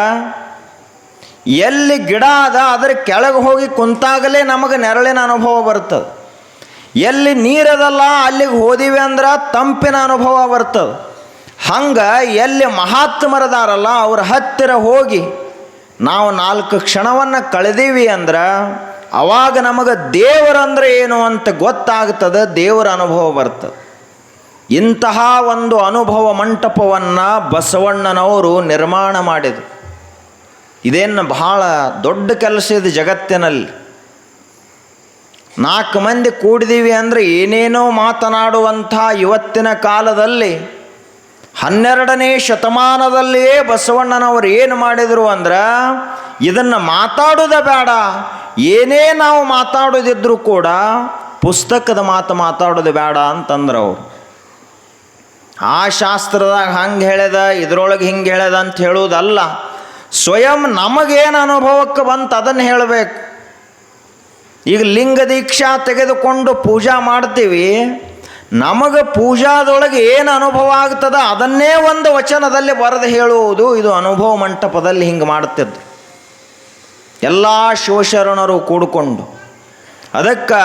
S2: ಎಲ್ಲಿ ಗಿಡ ಅದ ಅದರ ಕೆಳಗೆ ಹೋಗಿ ಕುಂತಾಗಲೇ ನಮಗೆ ನೆರಳಿನ ಅನುಭವ ಬರ್ತದೆ. ಎಲ್ಲಿ ನೀರದಲ್ಲ ಅಲ್ಲಿಗೆ ಹೋದಿವಿ ಅಂದ್ರೆ ತಂಪಿನ ಅನುಭವ ಬರ್ತದೆ. ಹಂಗೆ ಎಲ್ಲಿ ಮಹಾತ್ಮರದಾರಲ್ಲ ಅವ್ರ ಹತ್ತಿರ ಹೋಗಿ ನಾವು 4 ಕ್ಷಣವನ್ನು ಕಳೆದೀವಿ ಅಂದ್ರೆ ಅವಾಗ ನಮಗೆ ದೇವರಂದ್ರೆ ಏನು ಅಂತ ಗೊತ್ತಾಗ್ತದೆ, ದೇವರ ಅನುಭವ ಬರ್ತದೆ. ಇಂತಹ ಒಂದು ಅನುಭವ ಮಂಟಪವನ್ನು ಬಸವಣ್ಣನವರು ನಿರ್ಮಾಣ ಮಾಡಿದರು. ಇದೇನು ಬಹಳ ದೊಡ್ಡ ಕೆಲಸ ಇದು ಜಗತ್ತಿನಲ್ಲಿ. 4 ಮಂದಿ ಕೂಡಿದೀವಿ ಅಂದರೆ ಏನೇನೋ ಮಾತನಾಡುವಂಥ ಇವತ್ತಿನ ಕಾಲದಲ್ಲಿ 12ನೇ ಶತಮಾನದಲ್ಲಿಯೇ ಬಸವಣ್ಣನವರು ಏನು ಮಾಡಿದರು ಅಂದ್ರೆ ಇದನ್ನು ಮಾತಾಡೋದ ಬೇಡ, ಏನೇ ನಾವು ಮಾತಾಡೋದಿದ್ರೂ ಕೂಡ ಪುಸ್ತಕದ ಮಾತು ಮಾತಾಡೋದು ಬೇಡ ಅಂತಂದ್ರೆ ಅವರು. ಆ ಶಾಸ್ತ್ರದಾಗ ಹಂಗೆ ಹೇಳ್ಯದ, ಇದರೊಳಗೆ ಹಿಂಗೆ ಹೇಳ್ಯದ ಅಂತ ಹೇಳೋದಲ್ಲ, ಸ್ವಯಂ ನಮಗೇನು ಅನುಭವಕ್ಕೆ ಬಂತು ಅದನ್ನು ಹೇಳಬೇಕು. ಈಗ ಲಿಂಗ ದೀಕ್ಷಾ ತೆಗೆದುಕೊಂಡು ಪೂಜಾ ಮಾಡ್ತೀವಿ, ನಮಗೆ ಪೂಜಾದೊಳಗೆ ಏನು ಅನುಭವ ಆಗ್ತದ ಅದನ್ನೇ ಒಂದು ವಚನದಲ್ಲಿ ಬರೆದು ಹೇಳುವುದು ಇದು ಅನುಭವ ಮಂಟಪದಲ್ಲಿ ಹಿಂಗೆ ಮಾಡ್ತಿದ್ರು ಎಲ್ಲ ಶಿವಶರಣರು ಕೂಡಿಕೊಂಡು. ಅದಕ್ಕೆ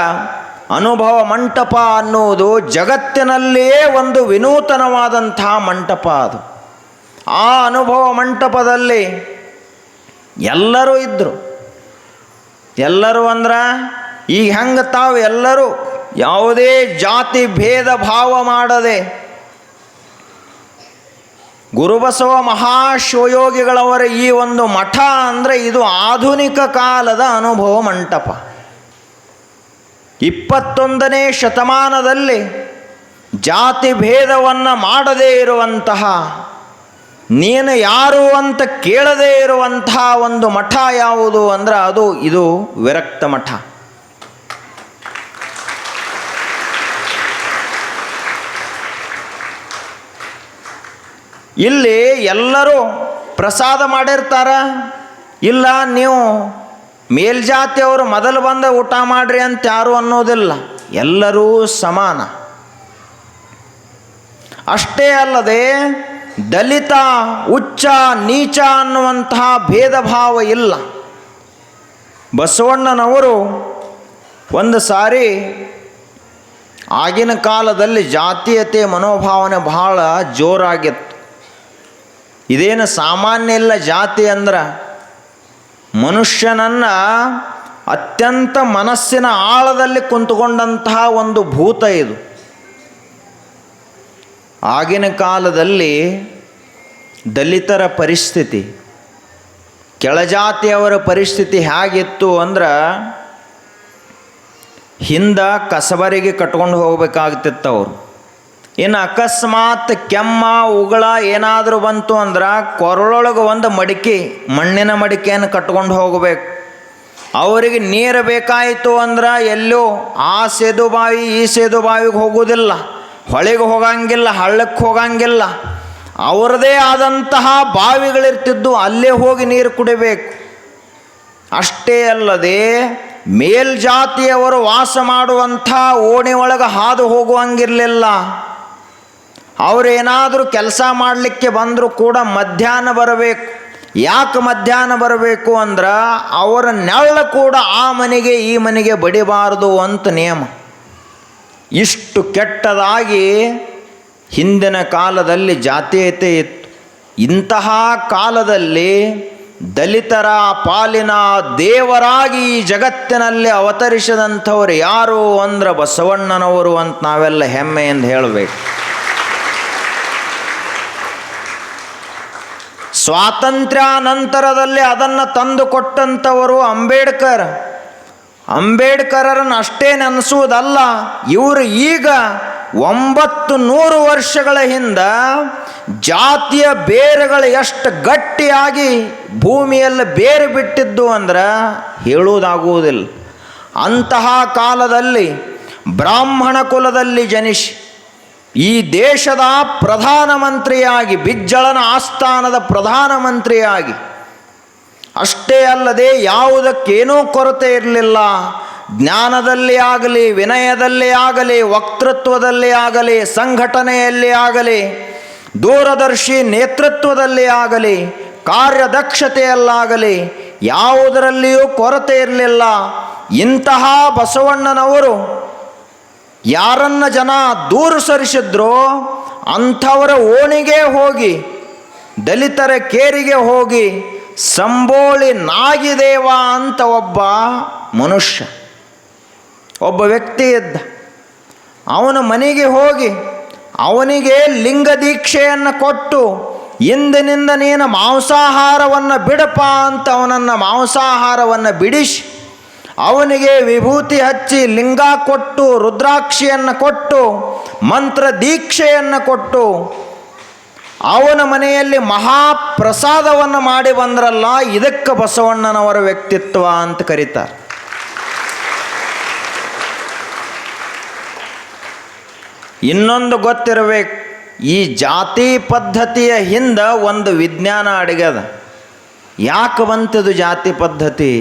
S2: ಅನುಭವ ಮಂಟಪ ಅನ್ನುವುದು ಜಗತ್ತಿನಲ್ಲಿಯೇ ಒಂದು ವಿನೂತನವಾದಂಥ ಮಂಟಪ ಅದು. ಆ ಅನುಭವ ಮಂಟಪದಲ್ಲಿ ಎಲ್ಲರೂ ಇದ್ದರು. ಎಲ್ಲರೂ ಅಂದ್ರೆ ಈಗ ಹೆಂಗೆ ತಾವು ಎಲ್ಲರೂ ಯಾವುದೇ ಜಾತಿ ಭೇದ ಭಾವ ಮಾಡದೆ ಗುರುಬಸವ ಮಹಾಶಿವಯೋಗಿಗಳವರ ಈ ಒಂದು ಮಠ ಅಂದರೆ ಇದು ಆಧುನಿಕ ಕಾಲದ ಅನುಭವ ಮಂಟಪ. 21ನೇ ಶತಮಾನದಲ್ಲಿ ಜಾತಿ ಭೇದವನ್ನು ಮಾಡದೇ ಇರುವಂತಹ, ನೀನು ಯಾರು ಅಂತ ಕೇಳದೇ ಇರುವಂತಹ ಒಂದು ಮಠ ಯಾವುದು ಅಂದ್ರೆ ಇದು ವಿರಕ್ತ ಮಠ. ಇಲ್ಲಿ ಎಲ್ಲರೂ ಪ್ರಸಾದ ಮಾಡಿರ್ತಾರ, ಇಲ್ಲ ನೀವು ಮೇಲ್ಜಾತಿಯವರು ಮೊದಲು ಬಂದ ಊಟ ಮಾಡ್ರಿ ಅಂತ ಯಾರು ಅನ್ನೋದಿಲ್ಲ, ಎಲ್ಲರೂ ಸಮಾನ. ಅಷ್ಟೇ ಅಲ್ಲದೆ ದಲಿತ ಉಚ್ಚ ನೀಚ ಅನ್ನುವಂತಹ ಭೇದ ಭಾವ ಇಲ್ಲ. ಬಸವಣ್ಣನವರು ಒಂದು ಸಾರಿ ಆಗಿನ ಕಾಲದಲ್ಲಿ ಜಾತೀಯತೆ ಮನೋಭಾವನೆ ಬಹಳ ಜೋರಾಗಿತ್ತು. ಇದೇನು ಸಾಮಾನ್ಯ ಇಲ್ಲ. ಜಾತಿ ಅಂದ್ರೆ ಮನುಷ್ಯನನ್ನು ಅತ್ಯಂತ ಮನಸ್ಸಿನ ಆಳದಲ್ಲಿ ಕುಂತುಕೊಂಡಂತಹ ಒಂದು ಭೂತ ಇದು. ಆಗಿನ ಕಾಲದಲ್ಲಿ ದಲಿತರ ಪರಿಸ್ಥಿತಿ, ಕೆಳಜಾತಿಯವರ ಪರಿಸ್ಥಿತಿ ಹೇಗಿತ್ತು ಅಂದ್ರೆ ಹಿಂದೆ ಕಸಬರಿಗೆ ಕಟ್ಕೊಂಡು ಹೋಗ್ಬೇಕಾಗ್ತಿತ್ತು ಅವರು. ಇನ್ನು ಅಕಸ್ಮಾತ್ ಕೆಮ್ಮ ಉಗಳ ಏನಾದರೂ ಬಂತು ಅಂದ್ರೆ ಕೊರಳೊಳಗೆ ಒಂದು ಮಡಿಕೆ, ಮಣ್ಣಿನ ಮಡಿಕೆಯನ್ನು ಕಟ್ಕೊಂಡು ಹೋಗಬೇಕು. ಅವರಿಗೆ ನೀರು ಬೇಕಾಯಿತು ಅಂದ್ರೆ ಎಲ್ಲೋ ಆ ಸೇದು ಬಾವಿ ಈ ಸೇದು ಬಾವಿಗೆ ಹೋಗೋದಿಲ್ಲ, ಹೊಳೆಗೆ ಹೋಗಂಗಿಲ್ಲ, ಹಳ್ಳಕ್ಕೆ ಹೋಗಂಗಿಲ್ಲ. ಅವರದೇ ಆದಂತಹ ಬಾವಿಗಳಿರ್ತಿದ್ದು, ಅಲ್ಲೇ ಹೋಗಿ ನೀರು ಕುಡಿಬೇಕು. ಅಷ್ಟೇ ಅಲ್ಲದೆ ಮೇಲ್ಜಾತಿಯವರು ವಾಸ ಮಾಡುವಂಥ ಓಣಿ ಒಳಗೆ ಹಾದು ಹೋಗುವಂಗಿರಲಿಲ್ಲ. ಅವರೇನಾದರೂ ಕೆಲಸ ಮಾಡಲಿಕ್ಕೆ ಬಂದರೂ ಕೂಡ ಮಧ್ಯಾಹ್ನ ಬರಬೇಕು. ಯಾಕೆ ಮಧ್ಯಾಹ್ನ ಬರಬೇಕು ಅಂದ್ರೆ ಅವರ ನೆರಳು ಕೂಡ ಆ ಮನೆಗೆ ಈ ಮನೆಗೆ ಬಡಿಬಾರದು ಅಂತ ನಿಯಮ. ಇಷ್ಟು ಕೆಟ್ಟದಾಗಿ ಹಿಂದಿನ ಕಾಲದಲ್ಲಿ ಜಾತೀಯತೆ ಇತ್ತು. ಇಂತಹ ಕಾಲದಲ್ಲಿ ದಲಿತರ ಪಾಲಿನ ದೇವರಾಗಿ ಈ ಜಗತ್ತಿನಲ್ಲಿ ಅವತರಿಸಿದಂಥವ್ರು ಯಾರು ಅಂದ್ರೆ ಬಸವಣ್ಣನವರು ಅಂತ ನಾವೆಲ್ಲ ಹೆಮ್ಮೆಯಿಂದ ಹೇಳಬೇಕು. ಸ್ವಾತಂತ್ರ್ಯ ನಂತರದಲ್ಲಿ ಅದನ್ನು ತಂದು ಕೊಟ್ಟಂಥವರು ಅಂಬೇಡ್ಕರರನ್ನು ಅಷ್ಟೇ ನೆನೆಸುವುದಲ್ಲ, ಇವರು ಈಗ 900 ವರ್ಷಗಳ ಹಿಂದ ಜಾತಿಯ ಬೇರುಗಳು ಎಷ್ಟು ಗಟ್ಟಿಯಾಗಿ ಭೂಮಿಯಲ್ಲಿ ಬೇರು ಬಿಟ್ಟಿದ್ದು ಅಂದ್ರೆ ಹೇಳುವುದಾಗುವುದಿಲ್ಲ. ಅಂತಹ ಕಾಲದಲ್ಲಿ ಬ್ರಾಹ್ಮಣ ಕುಲದಲ್ಲಿ ಜನಿಸಿ ಈ ದೇಶದ ಪ್ರಧಾನಮಂತ್ರಿಯಾಗಿ, ಬಿಜ್ಜಳನ ಆಸ್ಥಾನದ ಪ್ರಧಾನಮಂತ್ರಿಯಾಗಿ, ಅಷ್ಟೇ ಅಲ್ಲದೆ ಯಾವುದಕ್ಕೇನೂ ಕೊರತೆ ಇರಲಿಲ್ಲ. ಜ್ಞಾನದಲ್ಲಿ ಆಗಲಿ, ವಿನಯದಲ್ಲಿ ಆಗಲಿ, ವಕ್ತೃತ್ವದಲ್ಲಿ ಆಗಲಿ, ಸಂಘಟನೆಯಲ್ಲಿ ಆಗಲಿ, ದೂರದರ್ಶಿ ನೇತೃತ್ವದಲ್ಲಿ ಆಗಲಿ, ಕಾರ್ಯದಕ್ಷತೆಯಲ್ಲಾಗಲಿ ಯಾವುದರಲ್ಲಿಯೂ ಕೊರತೆ ಇರಲಿಲ್ಲ. ಇಂತಹ ಬಸವಣ್ಣನವರು ಯಾರನ್ನ ಜನ ದೂರ ಸರಿಸಿದ್ರೋ ಅಂಥವರ ಓಣಿಗೆ ಹೋಗಿ, ದಲಿತರ ಕೇರಿಗೆ ಹೋಗಿ ಸಂಬೋಳಿ ನಾಗಿದೇವ ಅಂತ ಒಬ್ಬ ಮನುಷ್ಯ, ಒಬ್ಬ ವ್ಯಕ್ತಿ ಇದ್ದ. ಅವನ ಮನೆಗೆ ಹೋಗಿ ಅವನಿಗೆ ಲಿಂಗ ದೀಕ್ಷೆಯನ್ನು ಕೊಟ್ಟು, ಇಂದಿನಿಂದ ನೀನು ಮಾಂಸಾಹಾರವನ್ನು ಬಿಡಪ್ಪ ಅಂತ ಅವನನ್ನು ಮಾಂಸಾಹಾರವನ್ನು ಬಿಡಿಸಿ, ಅವನಿಗೆ ವಿಭೂತಿ ಹಚ್ಚಿ ಲಿಂಗ ಕೊಟ್ಟು, ರುದ್ರಾಕ್ಷಿಯನ್ನು ಕೊಟ್ಟು, ಮಂತ್ರ ದೀಕ್ಷೆಯನ್ನು ಕೊಟ್ಟು, ಅವನ ಮನೆಯಲ್ಲಿ ಮಹಾಪ್ರಸಾದವನ್ನು ಮಾಡಿ ಬಂದ್ರಲ್ಲ, ಇದಕ್ಕೆ ಬಸವಣ್ಣನವರ ವ್ಯಕ್ತಿತ್ವ ಅಂತ ಕರೀತಾರೆ. ಇನ್ನೊಂದು ಗೊತ್ತಿರಬೇಕು, ಈ ಜಾತಿ ಪದ್ಧತಿಯ ಹಿಂದೆ ಒಂದು ವಿಜ್ಞಾನ ಅಡಗ್ಯದ. ಯಾಕೆ ಬಂತದು ಜಾತಿ ಪದ್ಧತಿ?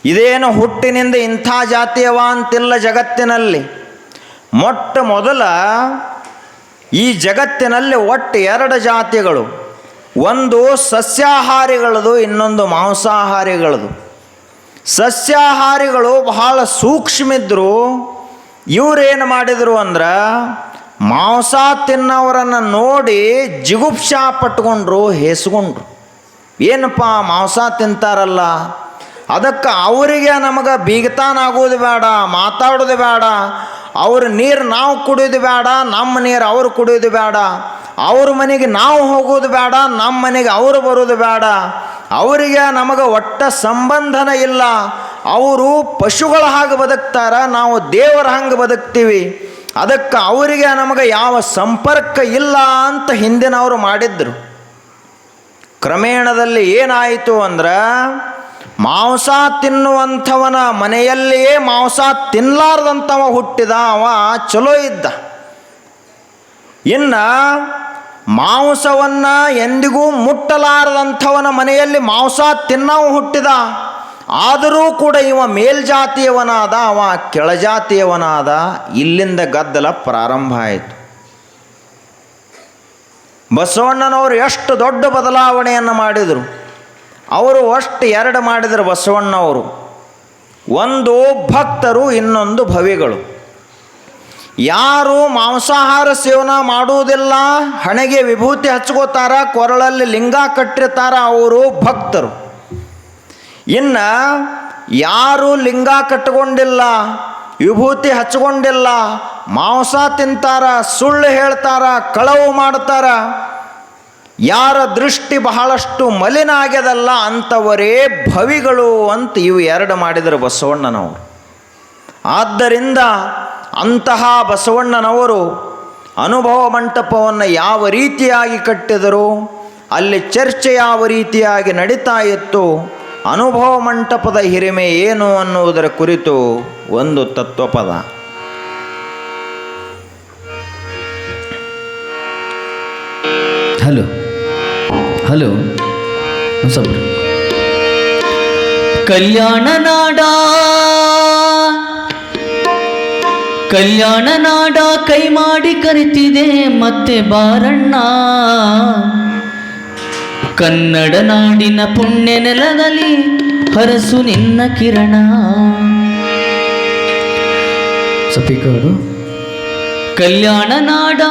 S2: ಇದೇನು ಹುಟ್ಟಿನಿಂದ ಇಂಥ ಜಾತಿಯವ ಅಂತಿಲ್ಲ ಜಗತ್ತಿನಲ್ಲಿ. ಮೊಟ್ಟ ಮೊದಲ ಈ ಜಗತ್ತಿನಲ್ಲಿ ಒಟ್ಟು 2 ಜಾತಿಗಳು, ಒಂದು ಸಸ್ಯಾಹಾರಿಗಳದು, ಇನ್ನೊಂದು ಮಾಂಸಾಹಾರಿಗಳದು. ಸಸ್ಯಾಹಾರಿಗಳು ಬಹಳ ಸೂಕ್ಷ್ಮಿದ್ರು. ಇವರೇನು ಮಾಡಿದರು ಅಂದ್ರೆ ಮಾಂಸ ತಿನ್ನೋರನ್ನು ನೋಡಿ ಜಿಗುಪ್ಸಾ ಪಟ್ಕೊಂಡ್ರು, ಹೇಸ್ಕೊಂಡ್ರು. ಏನಪ್ಪ ಮಾಂಸ ತಿಂತಾರಲ್ಲ, ಅದಕ್ಕೆ ಅವರಿಗೆ ನಮಗೆ ಬೀಗತಾನಾಗೋದು ಬೇಡ, ಮಾತಾಡೋದು ಬೇಡ, ಅವ್ರ ನೀರು ನಾವು ಕುಡಿಯೋದು ಬೇಡ, ನಮ್ಮ ನೀರು ಅವರು ಕುಡಿಯೋದು ಬೇಡ, ಅವ್ರ ಮನೆಗೆ ನಾವು ಹೋಗೋದು ಬೇಡ, ನಮ್ಮ ಮನೆಗೆ ಅವರು ಬರೋದು ಬೇಡ, ಅವರಿಗೆ ನಮಗೆ ಒಟ್ಟ ಸಂಬಂಧನ ಇಲ್ಲ. ಅವರು ಪಶುಗಳ ಹಾಗೆ ಬದುಕ್ತಾರ, ನಾವು ದೇವರ ಹಂಗೆ ಬದುಕ್ತೀವಿ, ಅದಕ್ಕೆ ಅವರಿಗೆ ನಮಗೆ ಯಾವ ಸಂಪರ್ಕ ಇಲ್ಲ ಅಂತ ಹಿಂದಿನವರು ಮಾಡಿದ್ರು. ಕ್ರಮೇಣದಲ್ಲಿ ಏನಾಯಿತು ಅಂದ್ರೆ ಮಾಂಸ ತಿನ್ನುವಂಥವನ ಮನೆಯಲ್ಲಿಯೇ ಮಾಂಸ ತಿನ್ನಲಾರ್ದಂಥವ ಹುಟ್ಟಿದ, ಅವ ಚಲೋ ಇದ್ದ. ಇನ್ನು ಮಾಂಸವನ್ನು ಎಂದಿಗೂ ಮುಟ್ಟಲಾರದಂಥವನ ಮನೆಯಲ್ಲಿ ಮಾಂಸ ತಿನ್ನವ ಹುಟ್ಟಿದ. ಆದರೂ ಕೂಡ ಇವ ಮೇಲ್ಜಾತಿಯವನಾದ, ಅವ ಕೆಳಜಾತಿಯವನಾದ. ಇಲ್ಲಿಂದ ಗದ್ದಲ ಪ್ರಾರಂಭ ಆಯಿತು. ಬಸವಣ್ಣನವರು ಎಷ್ಟು ದೊಡ್ಡ ಬದಲಾವಣೆಯನ್ನು ಮಾಡಿದರು. ಅವರು ಅಷ್ಟು 2 ಮಾಡಿದರು ಬಸವಣ್ಣವರು. ಒಂದು ಭಕ್ತರು, ಇನ್ನೊಂದು ಭವಿಗಳು. ಯಾರು ಮಾಂಸಾಹಾರ ಸೇವನೆ ಮಾಡುವುದಿಲ್ಲ, ಹಣೆಗೆ ವಿಭೂತಿ ಹಚ್ಕೋತಾರ, ಕೊರಳಲ್ಲಿ ಲಿಂಗ ಕಟ್ಟಿರ್ತಾರ, ಅವರು ಭಕ್ತರು. ಇನ್ನು ಯಾರು ಲಿಂಗ ಕಟ್ಟಿಕೊಂಡಿಲ್ಲ, ವಿಭೂತಿ ಹಚ್ಕೊಂಡಿಲ್ಲ, ಮಾಂಸ ತಿಂತಾರ, ಸುಳ್ಳು ಹೇಳ್ತಾರ, ಕಳವು ಮಾಡ್ತಾರ, ಯಾರ ದೃಷ್ಟಿ ಬಹಳಷ್ಟು ಮಲಿನ ಆಗ್ಯದಲ್ಲ ಅಂಥವರೇ ಭವಿಗಳು ಅಂತ ಇವು 2 ಮಾಡಿದರು ಬಸವಣ್ಣನವರು. ಆದ್ದರಿಂದ ಅಂತಹ ಬಸವಣ್ಣನವರು ಅನುಭವ ಮಂಟಪವನ್ನು ಯಾವ ರೀತಿಯಾಗಿ ಕಟ್ಟಿದರು, ಅಲ್ಲಿ ಚರ್ಚೆ ಯಾವ ರೀತಿಯಾಗಿ ನಡೀತಾ ಇತ್ತು, ಅನುಭವ ಮಂಟಪದ ಹಿರಿಮೆ ಏನು ಅನ್ನುವುದರ ಕುರಿತು ಒಂದು ತತ್ವಪದ.
S3: ಹಲೋ ಹಲೋ ಸಬ್ರು ಕಲ್ಯಾಣ ನಾಡ ಕಲ್ಯಾಣ ನಾಡ ಕೈ ಮಾಡಿ ಕರಿತಿದೆ ಮತ್ತೆ ಬಾರಣ್ಣ. ಕನ್ನಡ ನಾಡಿನ ಪುಣ್ಯ ನೆಲದಲ್ಲಿ ಹರಸು ನಿನ್ನ ಕಿರಣ. ಸಪಿಕಾಡು ಕಲ್ಯಾಣ ನಾಡ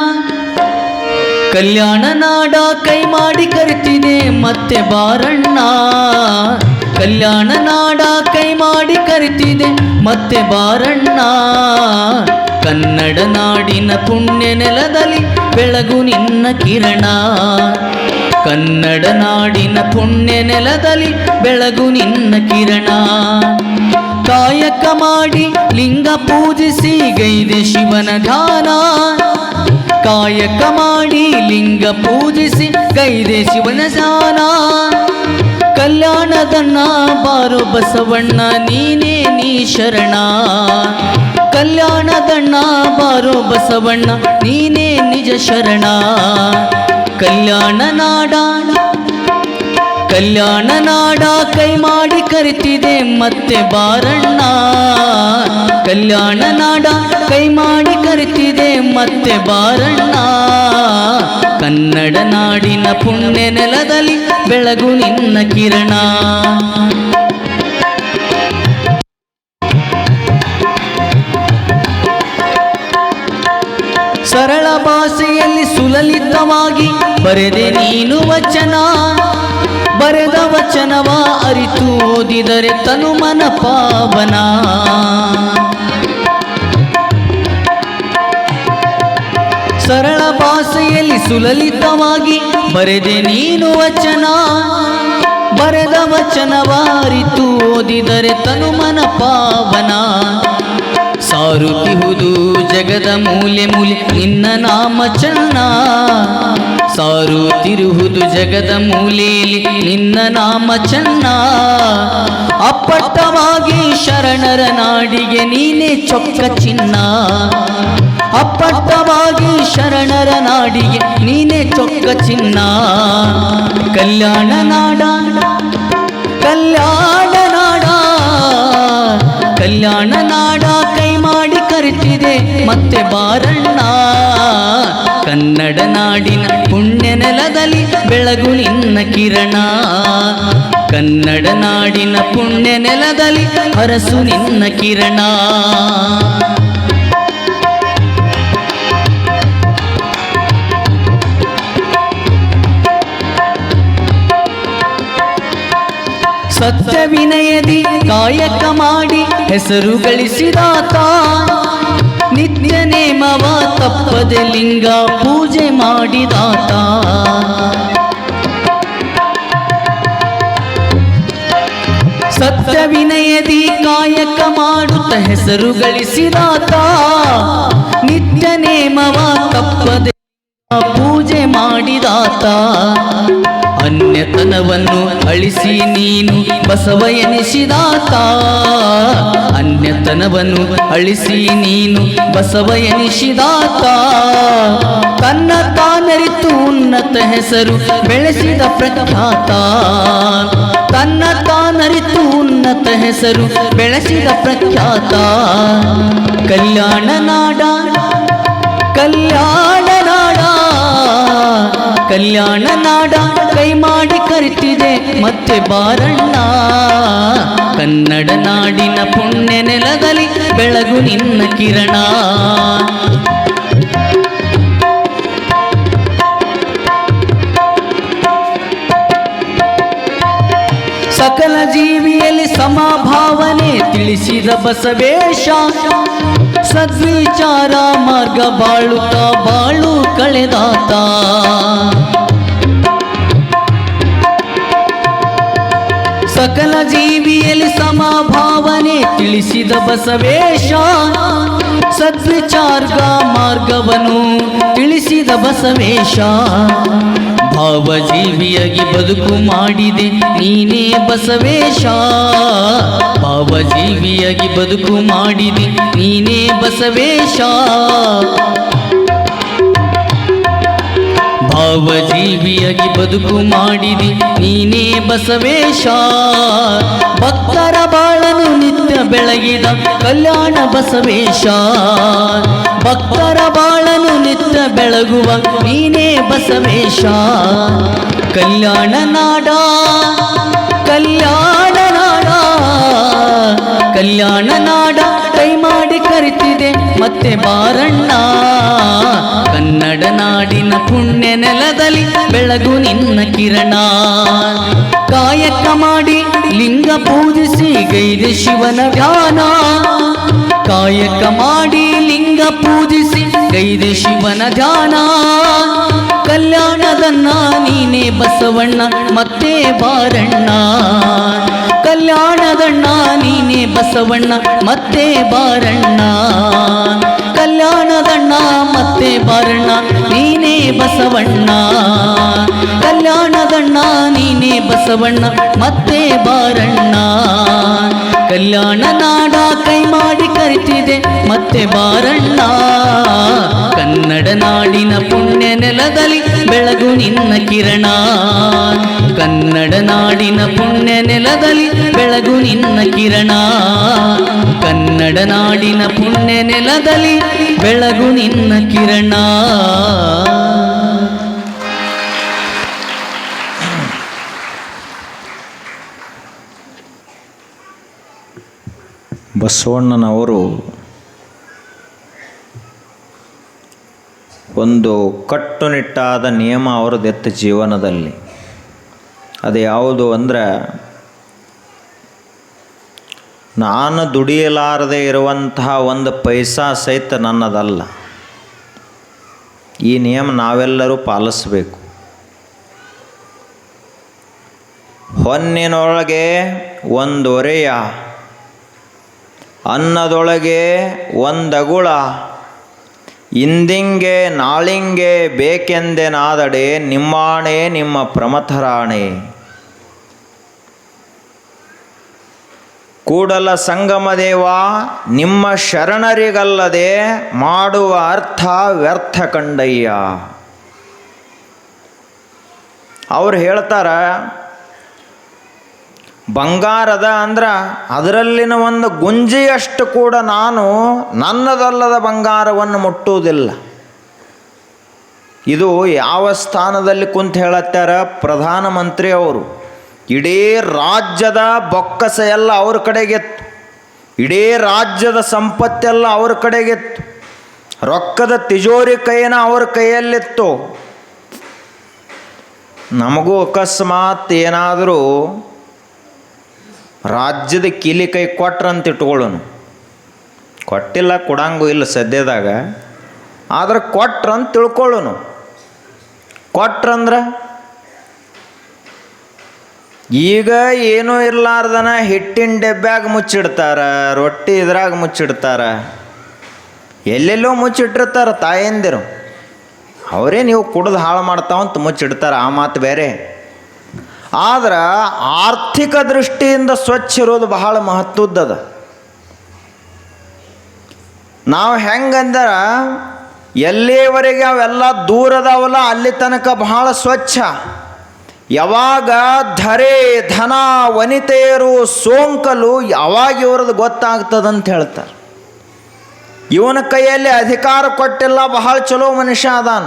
S3: ಕಲ್ಯಾಣ ನಾಡ ಕೈ ಮಾಡಿ ಕರಿತಿದೆ ಮತ್ತೆ ಬಾರಣ್ಣ. ಕಲ್ಯಾಣ ನಾಡ ಕೈ ಮಾಡಿ ಕರಿತಿದೆ ಮತ್ತೆ ಬಾರಣ್ಣ. ಕನ್ನಡ ನಾಡಿನ ಪುಣ್ಯ ನೆಲದಲ್ಲಿ ಬೆಳಗು ನಿನ್ನ ಕಿರಣ. ಕನ್ನಡ ನಾಡಿನ ಪುಣ್ಯ ನೆಲದಲ್ಲಿ ಬೆಳಗು ನಿನ್ನ ಕಿರಣ. ಕಾಯಕ ಮಾಡಿ ಲಿಂಗ ಪೂಜಿಸಿ ಗೈದೆ ಶಿವನ ಧ್ಯಾನ. ಕಾಯಕ ಮಾಡಿ ಲಿಂಗ ಪೂಜಿಸಿ ಗೈದೆ ಶಿವನ ಧ್ಯಾನ. ಕಲ್ಯಾಣದಣ್ಣ ಬಾರೋ ಬಸವಣ್ಣ ನೀನೇ ನೀ ಶರಣ. ಕಲ್ಯಾಣದಣ್ಣ ಬಾರೋ ಬಸವಣ್ಣ ನೀನೇ ನಿಜ ಶರಣ. ಕಲ್ಯಾಣ ನಾಡ ಕಲ್ಯಾಣ ನಾಡ ಕೈ ಮಾಡಿ ಕರಿತಿದೆ ಮತ್ತೆ ಬಾರಣ್ಣ. ಕಲ್ಯಾಣ ನಾಡ ಕೈ ಮಾಡಿ ಕರಿತಿದೆ ಮತ್ತೆ ಬಾರಣ್ಣ. ಕನ್ನಡ ನಾಡಿನ ಪುಣ್ಯ ನೆಲದಲ್ಲಿ ಬೆಳಗು ನಿನ್ನ ಕಿರಣ. ಸರಳ ಭಾಷೆಯಲ್ಲಿ ಸುಲಲಿತವಾಗಿ ಬರೆದೆ ನೀನು ವಚನ. ಬರೆದ ವಚನವ ಅರಿತು ಓದಿದರೆ ತನು ಮನ ಪಾವನ. ಸರಳ ಭಾಷೆಯಲ್ಲಿ ಸುಲಲಿತವಾಗಿ ಬರೆದೆ ನೀನು ವಚನ. ಬರೆದ ವಚನವ ಅರಿತು ಓದಿದರೆ ತನು ಮನ ಪಾವನ. ಸಾರುತ್ತಿಹುದು ಜಗದ ಮೂಲೆ ಮೂಲೆ ನಿನ್ನ ನಾಮ ಚೆನ್ನ. ಸಾರುತ್ತಿರುವುದು ಜಗದ ಮೂಲೆಯಲ್ಲಿ ನಿನ್ನ ನಾಮ ಚೆನ್ನ. ಅಪ್ಪಟ್ಟವಾಗಿ ಶರಣರ ನಾಡಿಗೆ ನೀನೇ ಚೊಕ್ಕ ಚಿನ್ನ. ಅಪ್ಪಟ್ಟವಾಗಿ ಶರಣರ ನಾಡಿಗೆ ನೀನೇ ಚೊಕ್ಕ ಚಿನ್ನ. ಕಲ್ಯಾಣ ನಾಡ ಕಲ್ಯಾಣ ನಾಡ ಕಲ್ಯಾಣ ನಾಡ ಕೈ ಮಾಡಿ ಕರಿತಿದೆ ಮತ್ತೆ ಬಾರಣ್ಣ. ಕನ್ನಡ ನಾಡಿನ ಪುಣ್ಯ ನೆಲದಲ್ಲಿ ಬೆಳಗು ನಿನ್ನ ಕಿರಣ. ಕನ್ನಡ ನಾಡಿನ ಪುಣ್ಯ ನೆಲದಲ್ಲಿ ಹರಸು ನಿನ್ನ ಕಿರಣ. ಸತ್ಯ ವಿನಯದಿ ಕಾಯಕ ಮಾಡಿ ಹೆಸರು ಗಳಿಸಿದಾತ. ನಿತ್ಯ ನೇಮವ ತಪ್ಪದೆ ಲಿಂಗ ಪೂಜೆ ಮಾಡಿದಾತ. ಸತ್ಯ ವಿನಯದಿ ಕಾಯಕ ಮಾಡುತ್ತ ಹೆಸರು ಗಳಿಸಿದಾತ. ನಿತ್ಯ ನೇಮವ ತಪ್ಪದೆ ಪೂಜೆ ಮಾಡಿದಾತ. ಅನ್ಯತನವನ್ನು ಅಳಿಸಿ ನೀನು ಬಸವ ಎನಿಸಿದಾತ. ಅನ್ಯತನವನ್ನು ಅಳಿಸಿ ನೀನು ಬಸವ ಎನಿಸಿದಾತ. ತನ್ನ ತಾನರಿತು ಉನ್ನತ ಹೆಸರು ಬೆಳೆಸಿದ ಪ್ರಖ್ಯಾತ. ತನ್ನ ತಾನರಿತು ಉನ್ನತ ಹೆಸರು ಬೆಳೆಸಿದ ಪ್ರಖ್ಯಾತ. ಕಲ್ಯಾಣ ನಾಡ ಕಲ್ಯಾಣ ನಾಡ ಕಲ್ಯಾಣ ನಾಡ ಕೈ ಮಾಡಿ ಕರಿತಿದೆ ಮತ್ತೆ ಬಾರಣ್ಣ. ಕನ್ನಡ ನಾಡಿನ ಪುಣ್ಯ ನೆಲದಲ್ಲಿ ಬೆಳಗು ನಿನ್ನ ಕಿರಣ. ಸಕಲ ಜೀವಿಯಲ್ಲಿ ಸಮಭಾವನೆ ತಿಳಿಸಿದ ಬಸವೇಶ. ಸದ್ವಿಚಾರ ಮಾರ್ಗ ಬಾಳುತ್ತಾ ಬಾಳು ಕಳೆದಾತ. ಸಕಲ ಜೀವಿಯಲ್ಲಿ ಸಮಭಾವನೆ ತಿಳಿಸಿದ ಬಸವೇಶ. ಸದ್ವಿಚಾರ ಮಾರ್ಗವನ್ನು ತಿಳಿಸಿದ ಬಸವೇಶ. ಭಾವಜೀವಿಯಾಗಿ ಬದುಕು ಮಾಡಿದೆ ನೀನೇ ಬಸವೇಶ. ಭಾವಜೀವಿಯಾಗಿ ಬದುಕು ಮಾಡಿದೆ ನೀನೇ ಬಸವೇಶ. ಭಾವಜೀವಿಯಾಗಿ ಬದುಕು ಮಾಡಿದೆ ನೀನೇ ಬಸವೇಶ. ಭಕ್ತರ ಬಾಳನು ನಿತ್ಯ ಬೆಳಗಿದ ಕಲ್ಯಾಣ ಬಸವೇಶ. ಭಕ್ತರ ಬಾಳನು ನಿತ್ಯ ಬೆಳಗುವ ನೀನೇ ಬಸವೇಶ. ಕಲ್ಯಾಣ ನಾಡ ಕಲ್ಯಾಣ ನಾಡ ಕಲ್ಯಾಣ ನಾಡ ಕೈ ಮಾಡಿ ಕರಿತಿದೆ ಮತ್ತೆ ಬಾರಣ್ಣ. ಕನ್ನಡ ನಾಡಿನ ಪುಣ್ಯ ನೆಲದಲ್ಲಿ ಬೆಳಗು ನಿನ್ನ ಕಿರಣ. ಕಾಯಕ ಮಾಡಿ ಲಿಂಗ ಪೂಜಿಸಿ ಗೈದೆ ಶಿವನ ಧ್ಯಾನ. ಕಾಯಕ ಮಾಡಿ ಲಿಂಗ ಪೂಜಿಸಿ ಗೈದೆ ಶಿವನ ಧ್ಯಾನ. ಕಲ್ಯಾಣದನ್ನ ನೀನೇ ಬಸವಣ್ಣ ಮತ್ತೆ ಬಾರಣ್ಣ. ಕಲ್ಯಾಣದಣ್ಣ ನೀನೇ ಬಸವಣ್ಣ ಮತ್ತೆ ಬಾರಣ್ಣ. ಕಲ್ಯಾಣದಣ್ಣ ಮತ್ತೆ ಬಾರಣ್ಣ ನೀನೇ ಬಸವಣ್ಣ. ಕಲ್ಯಾಣದಣ್ಣ ನೀನೇ ಬಸವಣ್ಣ ಮತ್ತೆ ಬಾರಣ್ಣ. ಕಲ್ಯಾಣ ನಾಡ ಕೈ ಮಾಡಿ ಕರಿತಿದೆ ಮತ್ತೆ ಬಾರಣ್ಣ. ಕನ್ನಡ ನಾಡಿನ ಪುಣ್ಯ ನೆಲದಲ್ಲಿ ಬೆಳಗು ನಿನ್ನ ಕಿರಣ. ಕನ್ನಡ ನಾಡಿನ ಪುಣ್ಯ ನೆಲದಲ್ಲಿ ಬೆಳಗು ನಿನ್ನ ಕಿರಣ. ಕನ್ನಡ ನಾಡಿನ ಪುಣ್ಯ ನೆಲದಲ್ಲಿ ಬೆಳಗು ನಿನ್ನ ಕಿರಣ.
S2: ಬಸವಣ್ಣನವರು ಒಂದು ಕಟ್ಟುನಿಟ್ಟಾದ ನಿಯಮ ಅವರದೆತ್ತ ಜೀವನದಲ್ಲಿ. ಅದು ಯಾವುದು ಅಂದರೆ, ನಾನು ದುಡಿಯಲಾರದೆ ಇರುವಂತಹ ಒಂದು ಪೈಸಾ ಸಹಿತ ನನ್ನದಲ್ಲ. ಈ ನಿಯಮ ನಾವೆಲ್ಲರೂ ಪಾಲಿಸಬೇಕು. ಹೊನ್ನಿನೊಳಗೆ ಒಂದೊರೆಯ, ಅನ್ನದೊಳಗೆ ಒಂದಗುಳ, ಇಂದಿಂಗೆ ನಾಳಿಂಗೆ ಬೇಕೆಂದೆನಾದಡೆ ನಿಮ್ಮಾಣೆ ನಿಮ್ಮ ಪ್ರಮಥರಾಣೆ. ಕೂಡಲ ಸಂಗಮ ದೇವ ನಿಮ್ಮ ಶರಣರಿಗಲ್ಲದೆ ಮಾಡುವ ಅರ್ಥ ವ್ಯರ್ಥ ಕಂಡಯ್ಯ. ಅವ್ರು ಹೇಳ್ತಾರ, ಬಂಗಾರದ ಅಂದ್ರೆ ಅದರಲ್ಲಿನ ಒಂದು ಗುಂಜಿಯಷ್ಟು ಕೂಡ ನಾನು ನನ್ನದಲ್ಲದ ಬಂಗಾರವನ್ನು ಮುಟ್ಟುವುದಿಲ್ಲ. ಇದು ಯಾವ ಸ್ಥಾನದಲ್ಲಿ ಕುಂತು ಹೇಳತ್ತಾರ? ಪ್ರಧಾನಮಂತ್ರಿ ಅವರು. ಇಡೀ ರಾಜ್ಯದ ಬೊಕ್ಕಸ ಎಲ್ಲ ಅವ್ರ ಕಡೆಗೆತ್ತು, ಇಡೀ ರಾಜ್ಯದ ಸಂಪತ್ತೆಲ್ಲ ಅವ್ರ ಕಡೆಗೆತ್ತು, ರೊಕ್ಕದ ತಿಜೋರಿ ಕೈನ ಅವ್ರ ಕೈಯಲ್ಲಿತ್ತು. ನಮಗೂ ಅಕಸ್ಮಾತ್ ಏನಾದರೂ ರಾಜ್ಯದ ಕೀಲಿ ಕೈ ಕೊಟ್ರಂತ ಇಟ್ಕೊಳ್ಳೋನು. ಕೊಟ್ಟಿಲ್ಲ, ಕೊಡಂಗೂ ಇಲ್ಲ ಸದ್ಯದಾಗ, ಆದ್ರೆ ಕೊಟ್ರಂತ ತಿಳ್ಕೊಳ್ಳೋನು. ಕೊಟ್ರಂದ್ರೆ ಈಗ ಏನೂ ಇರ್ಲಾರ್ದನ ಹಿಟ್ಟಿನ ಡೆಬ್ಬ್ಯಾಗ ಮುಚ್ಚಿಡ್ತಾರ, ರೊಟ್ಟಿ ಇದ್ರಾಗ ಮುಚ್ಚಿಡ್ತಾರ, ಎಲ್ಲೆಲ್ಲೋ ಮುಚ್ಚಿಟ್ಟಿರ್ತಾರೆ ತಾಯಂದಿರು. ಅವರೇ ನೀವು ಕುಡ್ದು ಹಾಳು ಮಾಡ್ತಾವಂತ ಮುಚ್ಚಿಡ್ತಾರೆ, ಆ ಮಾತು ಬೇರೆ. ಆದ್ರೆ ಆರ್ಥಿಕ ದೃಷ್ಟಿಯಿಂದ ಸ್ವಚ್ಛ ಇರೋದು ಬಹಳ ಮಹತ್ವದ್ದದ. ನಾವು ಹೆಂಗಂದ್ರೆ ಎಲ್ಲಿವರೆಗೆ ಅವೆಲ್ಲ ದೂರದವಲ್ಲ ಅಲ್ಲಿ ತನಕ ಬಹಳ ಸ್ವಚ್ಛ. ಯಾವಾಗ ಧರೆ ಧನ ವನಿತೆಯರು ಸೋಂಕಲು ಯಾವಾಗ ಇವ್ರದ್ದು ಗೊತ್ತಾಗ್ತದಂತ ಹೇಳ್ತಾರೆ. ಇವನ ಕೈಯಲ್ಲಿ ಅಧಿಕಾರ ಕೊಟ್ಟಿಲ್ಲ, ಬಹಳ ಚಲೋ ಮನುಷ್ಯ ಅದಾನ.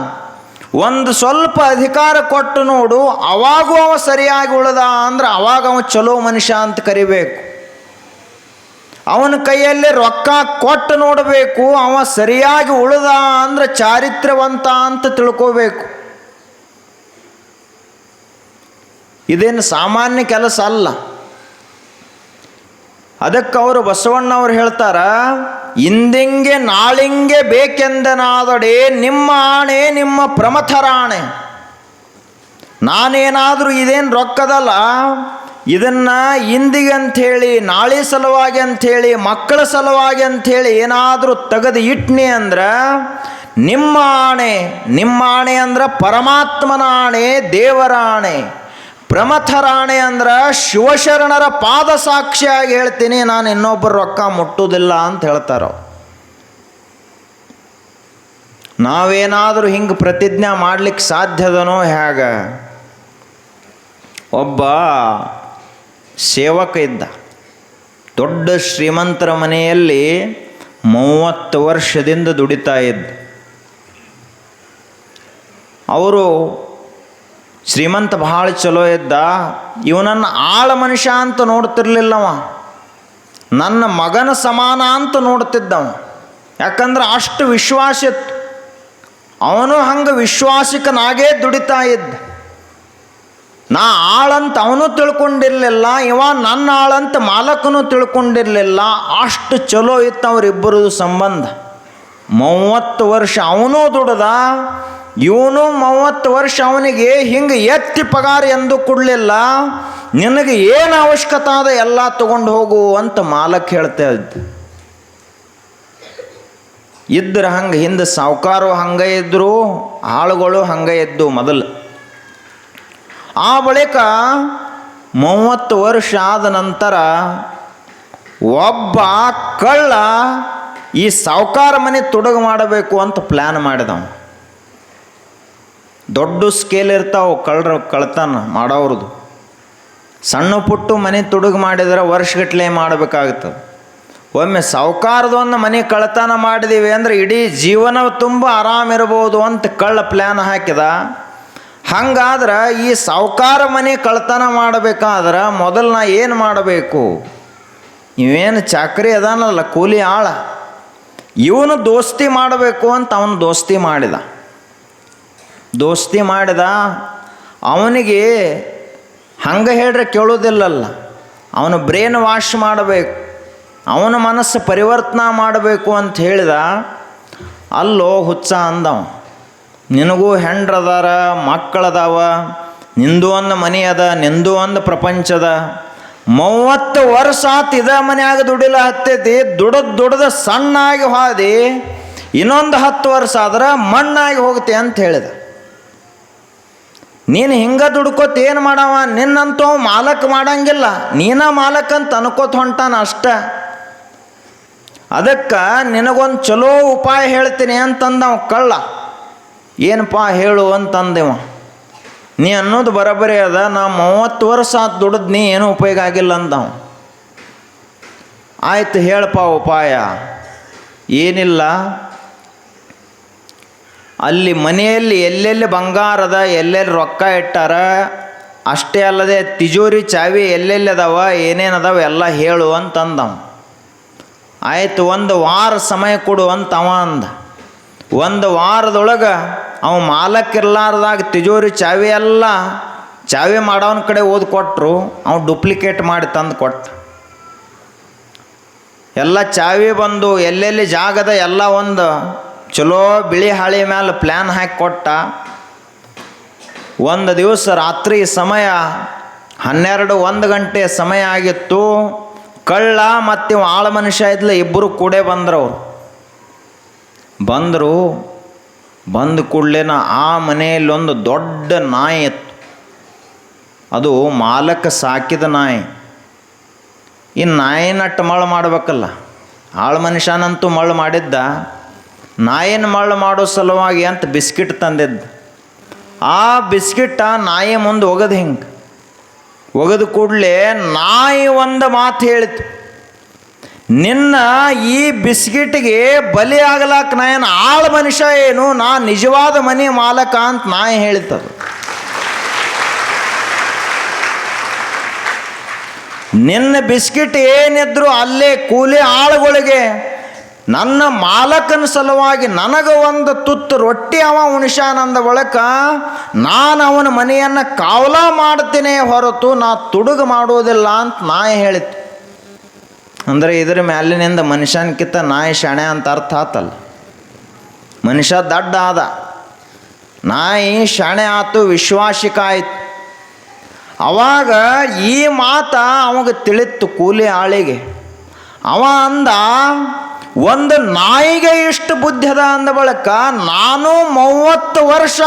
S2: ಒಂದು ಸ್ವಲ್ಪ ಅಧಿಕಾರ ಕೊಟ್ಟು ನೋಡು, ಅವಾಗೂ ಅವ ಸರಿಯಾಗಿ ಉಳ್ದ ಅಂದ್ರೆ ಅವಾಗ ಅವ ಚಲೋ ಮನುಷ್ಯ ಅಂತ ಕರಿಬೇಕು. ಅವನ ಕೈಯಲ್ಲಿ ರೊಕ್ಕ ಕೊಟ್ಟು ನೋಡಬೇಕು, ಅವ ಸರಿಯಾಗಿ ಉಳ್ದ ಅಂದ್ರೆ ಚಾರಿತ್ರ್ಯವಂತ ಅಂತ ತಿಳ್ಕೋಬೇಕು. ಇದೇನು ಸಾಮಾನ್ಯ ಕೆಲಸ ಅಲ್ಲ. ಅದಕ್ಕೆ ಅವರು ಬಸವಣ್ಣವ್ರು ಹೇಳ್ತಾರ, ಇಂದಿಂಗೆ ನಾಳಿಂಗೆ ಬೇಕೆಂದನಾದಡೆ ನಿಮ್ಮ ಆಣೆ ನಿಮ್ಮ ಪ್ರಮಥರಾಣೆ. ನಾನೇನಾದರೂ ಇದೇನು ರೊಕ್ಕದಲ್ಲ, ಇದನ್ನು ಇಂದಿಗೆ ಅಂಥೇಳಿ, ನಾಳೆ ಸಲುವಾಗಿ ಅಂಥೇಳಿ, ಮಕ್ಕಳ ಸಲುವಾಗಿ ಅಂಥೇಳಿ ಏನಾದರೂ ತೆಗೆದು ಇಟ್ನಿ ಅಂದ್ರೆ ನಿಮ್ಮ ಆಣೆ, ನಿಮ್ಮ ಆಣೆ ಅಂದ್ರೆ ಪರಮಾತ್ಮನ ಆಣೆ, ದೇವರ ಆಣೆ. ಪ್ರಮಥರ ಆಣೆ ಅಂದ್ರೆ ಶಿವಶರಣರ ಪಾದ ಸಾಕ್ಷಿಯಾಗಿ ಹೇಳ್ತೀನಿ, ನಾನು ಇನ್ನೊಬ್ಬರ ರೊಕ್ಕ ಮುಟ್ಟುವುದಿಲ್ಲ ಅಂತ ಹೇಳ್ತಾರ. ನಾವೇನಾದರೂ ಹಿಂಗೆ ಪ್ರತಿಜ್ಞೆ ಮಾಡ್ಲಿಕ್ಕೆ ಸಾಧ್ಯದನೋ ಹೇಗ? ಒಬ್ಬ ಸೇವಕ ಇದ್ದ, ದೊಡ್ಡ ಶ್ರೀಮಂತರ ಮನೆಯಲ್ಲಿ 30 ವರ್ಷದಿಂದ ದುಡಿತಾ ಇದ್ದ. ಅವರು ಶ್ರೀಮಂತ ಭಾಳ ಚಲೋ ಇದ್ದ. ಇವನನ್ನು ಆಳ ಮನುಷ್ಯ ಅಂತ ನೋಡ್ತಿರ್ಲಿಲ್ಲವ, ನನ್ನ ಮಗನ ಸಮಾನ ಅಂತ ನೋಡ್ತಿದ್ದವ. ಯಾಕಂದ್ರೆ ಅಷ್ಟು ವಿಶ್ವಾಸ ಇತ್ತು. ಅವನು ಹಂಗೆ ವಿಶ್ವಾಸಿಕನಾಗೇ ದುಡಿತಾ ಇದ್ದ. ನಾ ಆಳಂತ ಅವನು ತಿಳ್ಕೊಂಡಿರಲಿಲ್ಲ, ಇವ ನನ್ನ ಆಳಂತ ಮಾಲಕನು ತಿಳ್ಕೊಂಡಿರಲಿಲ್ಲ. ಅಷ್ಟು ಚಲೋ ಇತ್ತು ಅವರಿಬ್ಬರದು ಸಂಬಂಧ. 30 ವರ್ಷ ಅವನು ದುಡ್ದ, ಇವನು 30 ವರ್ಷ ಅವನಿಗೆ ಹಿಂಗೆ ಎತ್ತಿ ಪಗಾರ ಎಂದು ಕೊಡಲಿಲ್ಲ. ನಿನಗೆ ಏನು ಅವಶ್ಯಕತೆ ಅದ ಎಲ್ಲ ತಗೊಂಡು ಹೋಗು ಅಂತ ಮಾಲಕ್ ಹೇಳ್ತಾ ಇದ್ದ. ಇದ್ರೆ ಹಂಗೆ ಹಿಂದೆ ಸಾವುಕಾರು ಹಂಗೆ ಇದ್ದರು, ಆಳುಗಳು ಹಂಗೆ ಇದ್ದು ಮೊದಲು. ಆ ಬಳಿಕ 30 ವರ್ಷ ಆದ ನಂತರ ಒಬ್ಬ ಕಳ್ಳ ಈ ಸಾವುಕಾರ ಮನೆ ತುಡುಗು ಮಾಡಬೇಕು ಅಂತ ಪ್ಲ್ಯಾನ್ ಮಾಡಿದವ. ದೊಡ್ಡ ಸ್ಕೇಲ್ ಇರ್ತಾವೆ ಕಳ್ತನ ಮಾಡೋರದು. ಸಣ್ಣ ಪುಟ್ಟು ಮನೆ ತುಡುಗು ಮಾಡಿದ್ರೆ ವರ್ಷಗಟ್ಟಲೆ ಮಾಡಬೇಕಾಗ್ತದೆ. ಒಮ್ಮೆ ಸಾವುಕಾರದೊಂದು ಮನೆ ಕಳ್ತನ ಮಾಡಿದೀವಿ ಅಂದರೆ ಇಡೀ ಜೀವನ ತುಂಬ ಆರಾಮಿರ್ಬೋದು ಅಂತ ಕಳ್ಳ ಪ್ಲ್ಯಾನ್ ಹಾಕಿದ. ಹಂಗಾದ್ರೆ ಈ ಸಾವುಕಾರ ಮನೆ ಕಳ್ತನ ಮಾಡಬೇಕಾದ್ರೆ ಮೊದಲು ನಾ ಏನು ಮಾಡಬೇಕು? ಇವೇನು ಚಾಕ್ರಿ ಅದಾನಲ್ಲ ಕೂಲಿ ಆಳ, ಇವನು ದೋಸ್ತಿ ಮಾಡಬೇಕು ಅಂತ ಅವನು ದೋಸ್ತಿ ಮಾಡಿದ. ಅವನಿಗೆ ಹಂಗೆ ಹೇಳ್ರೆ ಕೇಳೋದಿಲ್ಲಲ್ಲ, ಅವನು ಬ್ರೇನ್ ವಾಶ್ ಮಾಡಬೇಕು, ಅವನ ಮನಸ್ಸು ಪರಿವರ್ತನೆ ಮಾಡಬೇಕು ಅಂತ ಹೇಳಿದ. ಅಲ್ಲೋ ಹುಚ್ಚ ಅಂದವ, ನಿನಗೂ ಹೆಂಡ್ರದಾರ, ಮಕ್ಕಳದಾವ, ನಿಂದು ಒಂದು ಮನೆ ಅದ, ನಿಂದು ಒಂದು ಪ್ರಪಂಚದ. 30 ವರ್ಷ ಆತು ಇದ ಮನ್ಯಾಗ ದುಡಿಲ ಹತ್ತೈತಿ, ದುಡ್ದ ಸಣ್ಣಾಗಿ ಹೋದಿ, ಇನ್ನೊಂದು 10 ವರ್ಷ ಆದ್ರೆ ಮಣ್ಣಾಗಿ ಹೋಗುತ್ತೆ ಅಂತ ಹೇಳಿದ. ನೀನು ಹಿಂಗೆ ದುಡ್ಕೋತ ಏನು ಮಾಡವ? ನಿನ್ನಂತೂ ಮಾಲಕ್ ಮಾಡಂಗಿಲ್ಲ, ನೀನ ಮಾಲಕ್ ಅಂತ ಅನ್ಕೋತ ಹೊಂಟಾನ ಅಷ್ಟ. ಅದಕ್ಕೆ ನಿನಗೊಂದು ಚಲೋ ಉಪಾಯ ಹೇಳ್ತೀನಿ ಅಂತಂದವ ಕಳ್ಳ. ಏನಪ್ಪ ಹೇಳು ಅಂತಂದೇವ. ನೀ ಅನ್ನೋದು ಬರೋಬ್ಬರಿ ಅದ, ನಾ 30 ವರ್ಷ ಆತು ದುಡ್ದು, ನೀ ಏನೂ ಉಪಯೋಗ ಆಗಿಲ್ಲ ಅಂದವ. ಆಯ್ತು ಹೇಳಪ್ಪ ಉಪಾಯ. ಏನಿಲ್ಲ, ಅಲ್ಲಿ ಮನೆಯಲ್ಲಿ ಎಲ್ಲೆಲ್ಲಿ ಬಂಗಾರದ, ಎಲ್ಲೆಲ್ಲಿ ರೊಕ್ಕ ಇಟ್ಟಾರ, ಅಷ್ಟೇ ಅಲ್ಲದೆ ತಿಜೋರಿ ಚಾವಿ ಎಲ್ಲೆಲ್ಲಿ ಅದಾವ, ಏನೇನದಾವ ಎಲ್ಲ ಹೇಳು ಅಂತಂದವ. ಆಯಿತು, 1 ವಾರ ಸಮಯ ಕೊಡು ಅಂತ ಅವ ಅಂದ. 1 ವಾರದೊಳಗೆ ಅವ ಮಾಲಕ್ಕಿರ್ಲಾರ್ದಾಗ ತಿಜೋರಿ ಚಾವಿ ಎಲ್ಲ ಚಾವಿ ಮಾಡೋವನ ಕಡೆ ಓದಿ ಕೊಟ್ಟರು. ಅವ ಡುಪ್ಲಿಕೇಟ್ ಮಾಡಿ ತಂದು ಕೊಟ್ಟ. ಎಲ್ಲ ಚಾವಿ ಬಂದು ಎಲ್ಲೆಲ್ಲಿ ಜಾಗದ ಎಲ್ಲ ಒಂದು ಚಲೋ ಬಿಳಿ ಹಾಳಿ ಮೇಲೆ ಪ್ಲ್ಯಾನ್ ಹಾಕಿ ಕೊಟ್ಟ. ಒಂದು ದಿವಸ ರಾತ್ರಿ ಸಮಯ 12-1 ಗಂಟೆ ಸಮಯ ಆಗಿತ್ತು. ಕಳ್ಳ ಮತ್ತು ಆಳ ಮನುಷ್ಯ ಇದ್ಲ, ಇಬ್ಬರು ಕೂಡೇ ಬಂದರು. ಬಂದ ಕೂಡಲೇನ ಆ ಮನೆಯಲ್ಲಿ ಒಂದು ದೊಡ್ಡ ನಾಯಿ ಇತ್ತು. ಅದು ಮಾಲಕ ಸಾಕಿದ ನಾಯಿ. ಈ ನಾಯಿನಟ್ಟು ಮಳ್ಳು ಮಾಡಬೇಕಲ್ಲ, ಆಳ ಮನುಷ್ಯನಂತೂ ಮಳ್ಳು ಮಾಡಿದ್ದ, ನಾಯಿನ ಮಳ್ಳು ಮಾಡೋ ಸಲುವಾಗಿ ಅಂತ ಬಿಸ್ಕಿಟ್ ತಂದಿದ್ದ. ಆ ಬಿಸ್ಕಿಟ್ಟ ನಾಯಿ ಮುಂದೆ ಒಗದ ಕೂಡಲೇ ನಾಯಿ ಒಂದು ಮಾತು ಹೇಳಿತು, ನಿನ್ನ ಈ ಬಿಸ್ಕಿಟ್ಗೆ ಬಲಿ ಆಗ್ಲಾಕ ನಾ ಏನು ಆಳ ಮನುಷ್ಯ ಏನು, ನಾ ನಿಜವಾದ ಮನೆ ಮಾಲಕ ಅಂತ ನಾಯಿ ಹೇಳಿತದು. ನಿನ್ನ ಬಿಸ್ಕಿಟ್ ಏನಿದ್ರು ಅಲ್ಲೇ ಕೂಲಿ ಆಳುಗಳಿಗೆ ನನ್ನ ಮಾಲಕನ ಸಲುವಾಗಿ ನನಗೆ ಒಂದು ತುತ್ತು ರೊಟ್ಟಿ ಅವ ಉಣಿಸ್ಯಾನಂದ ಬಳಿಕ ನಾನು ಅವನ ಮನೆಯನ್ನು ಕಾವಲ ಮಾಡ್ತೀನಿ ಹೊರತು ನಾ ತುಡುಗು ಮಾಡುವುದಿಲ್ಲ ಅಂತ ನಾಯಿ ಹೇಳಿತು. ಅಂದರೆ ಇದರ ಮ್ಯಾಲಿನಿಂದ ಮನುಷ್ಯನಕ್ಕಿಂತ ನಾಯಿ ಶಾಣೆ ಅಂತ ಅರ್ಥ ಆತಲ್ಲ. ಮನುಷ್ಯ ದಡ್ಡ ಆದ, ನಾಯಿ ಶಾಣೆ ಆತು, ವಿಶ್ವಾಸಿಕ ಆಯಿತು. ಅವಾಗ ಈ ಮಾತ ಅವಾಗ ತಿಳಿತ್ತು ಕೂಲಿ ಆಳಿಗೆ. ಅವ ಅಂದ, ಒಂದು ನಾಯಿಗೆ ಇಷ್ಟು ಬುದ್ಧಿ ಅದ ಅಂದ ಬಳಿಕ ನಾನು 30 ವರ್ಷ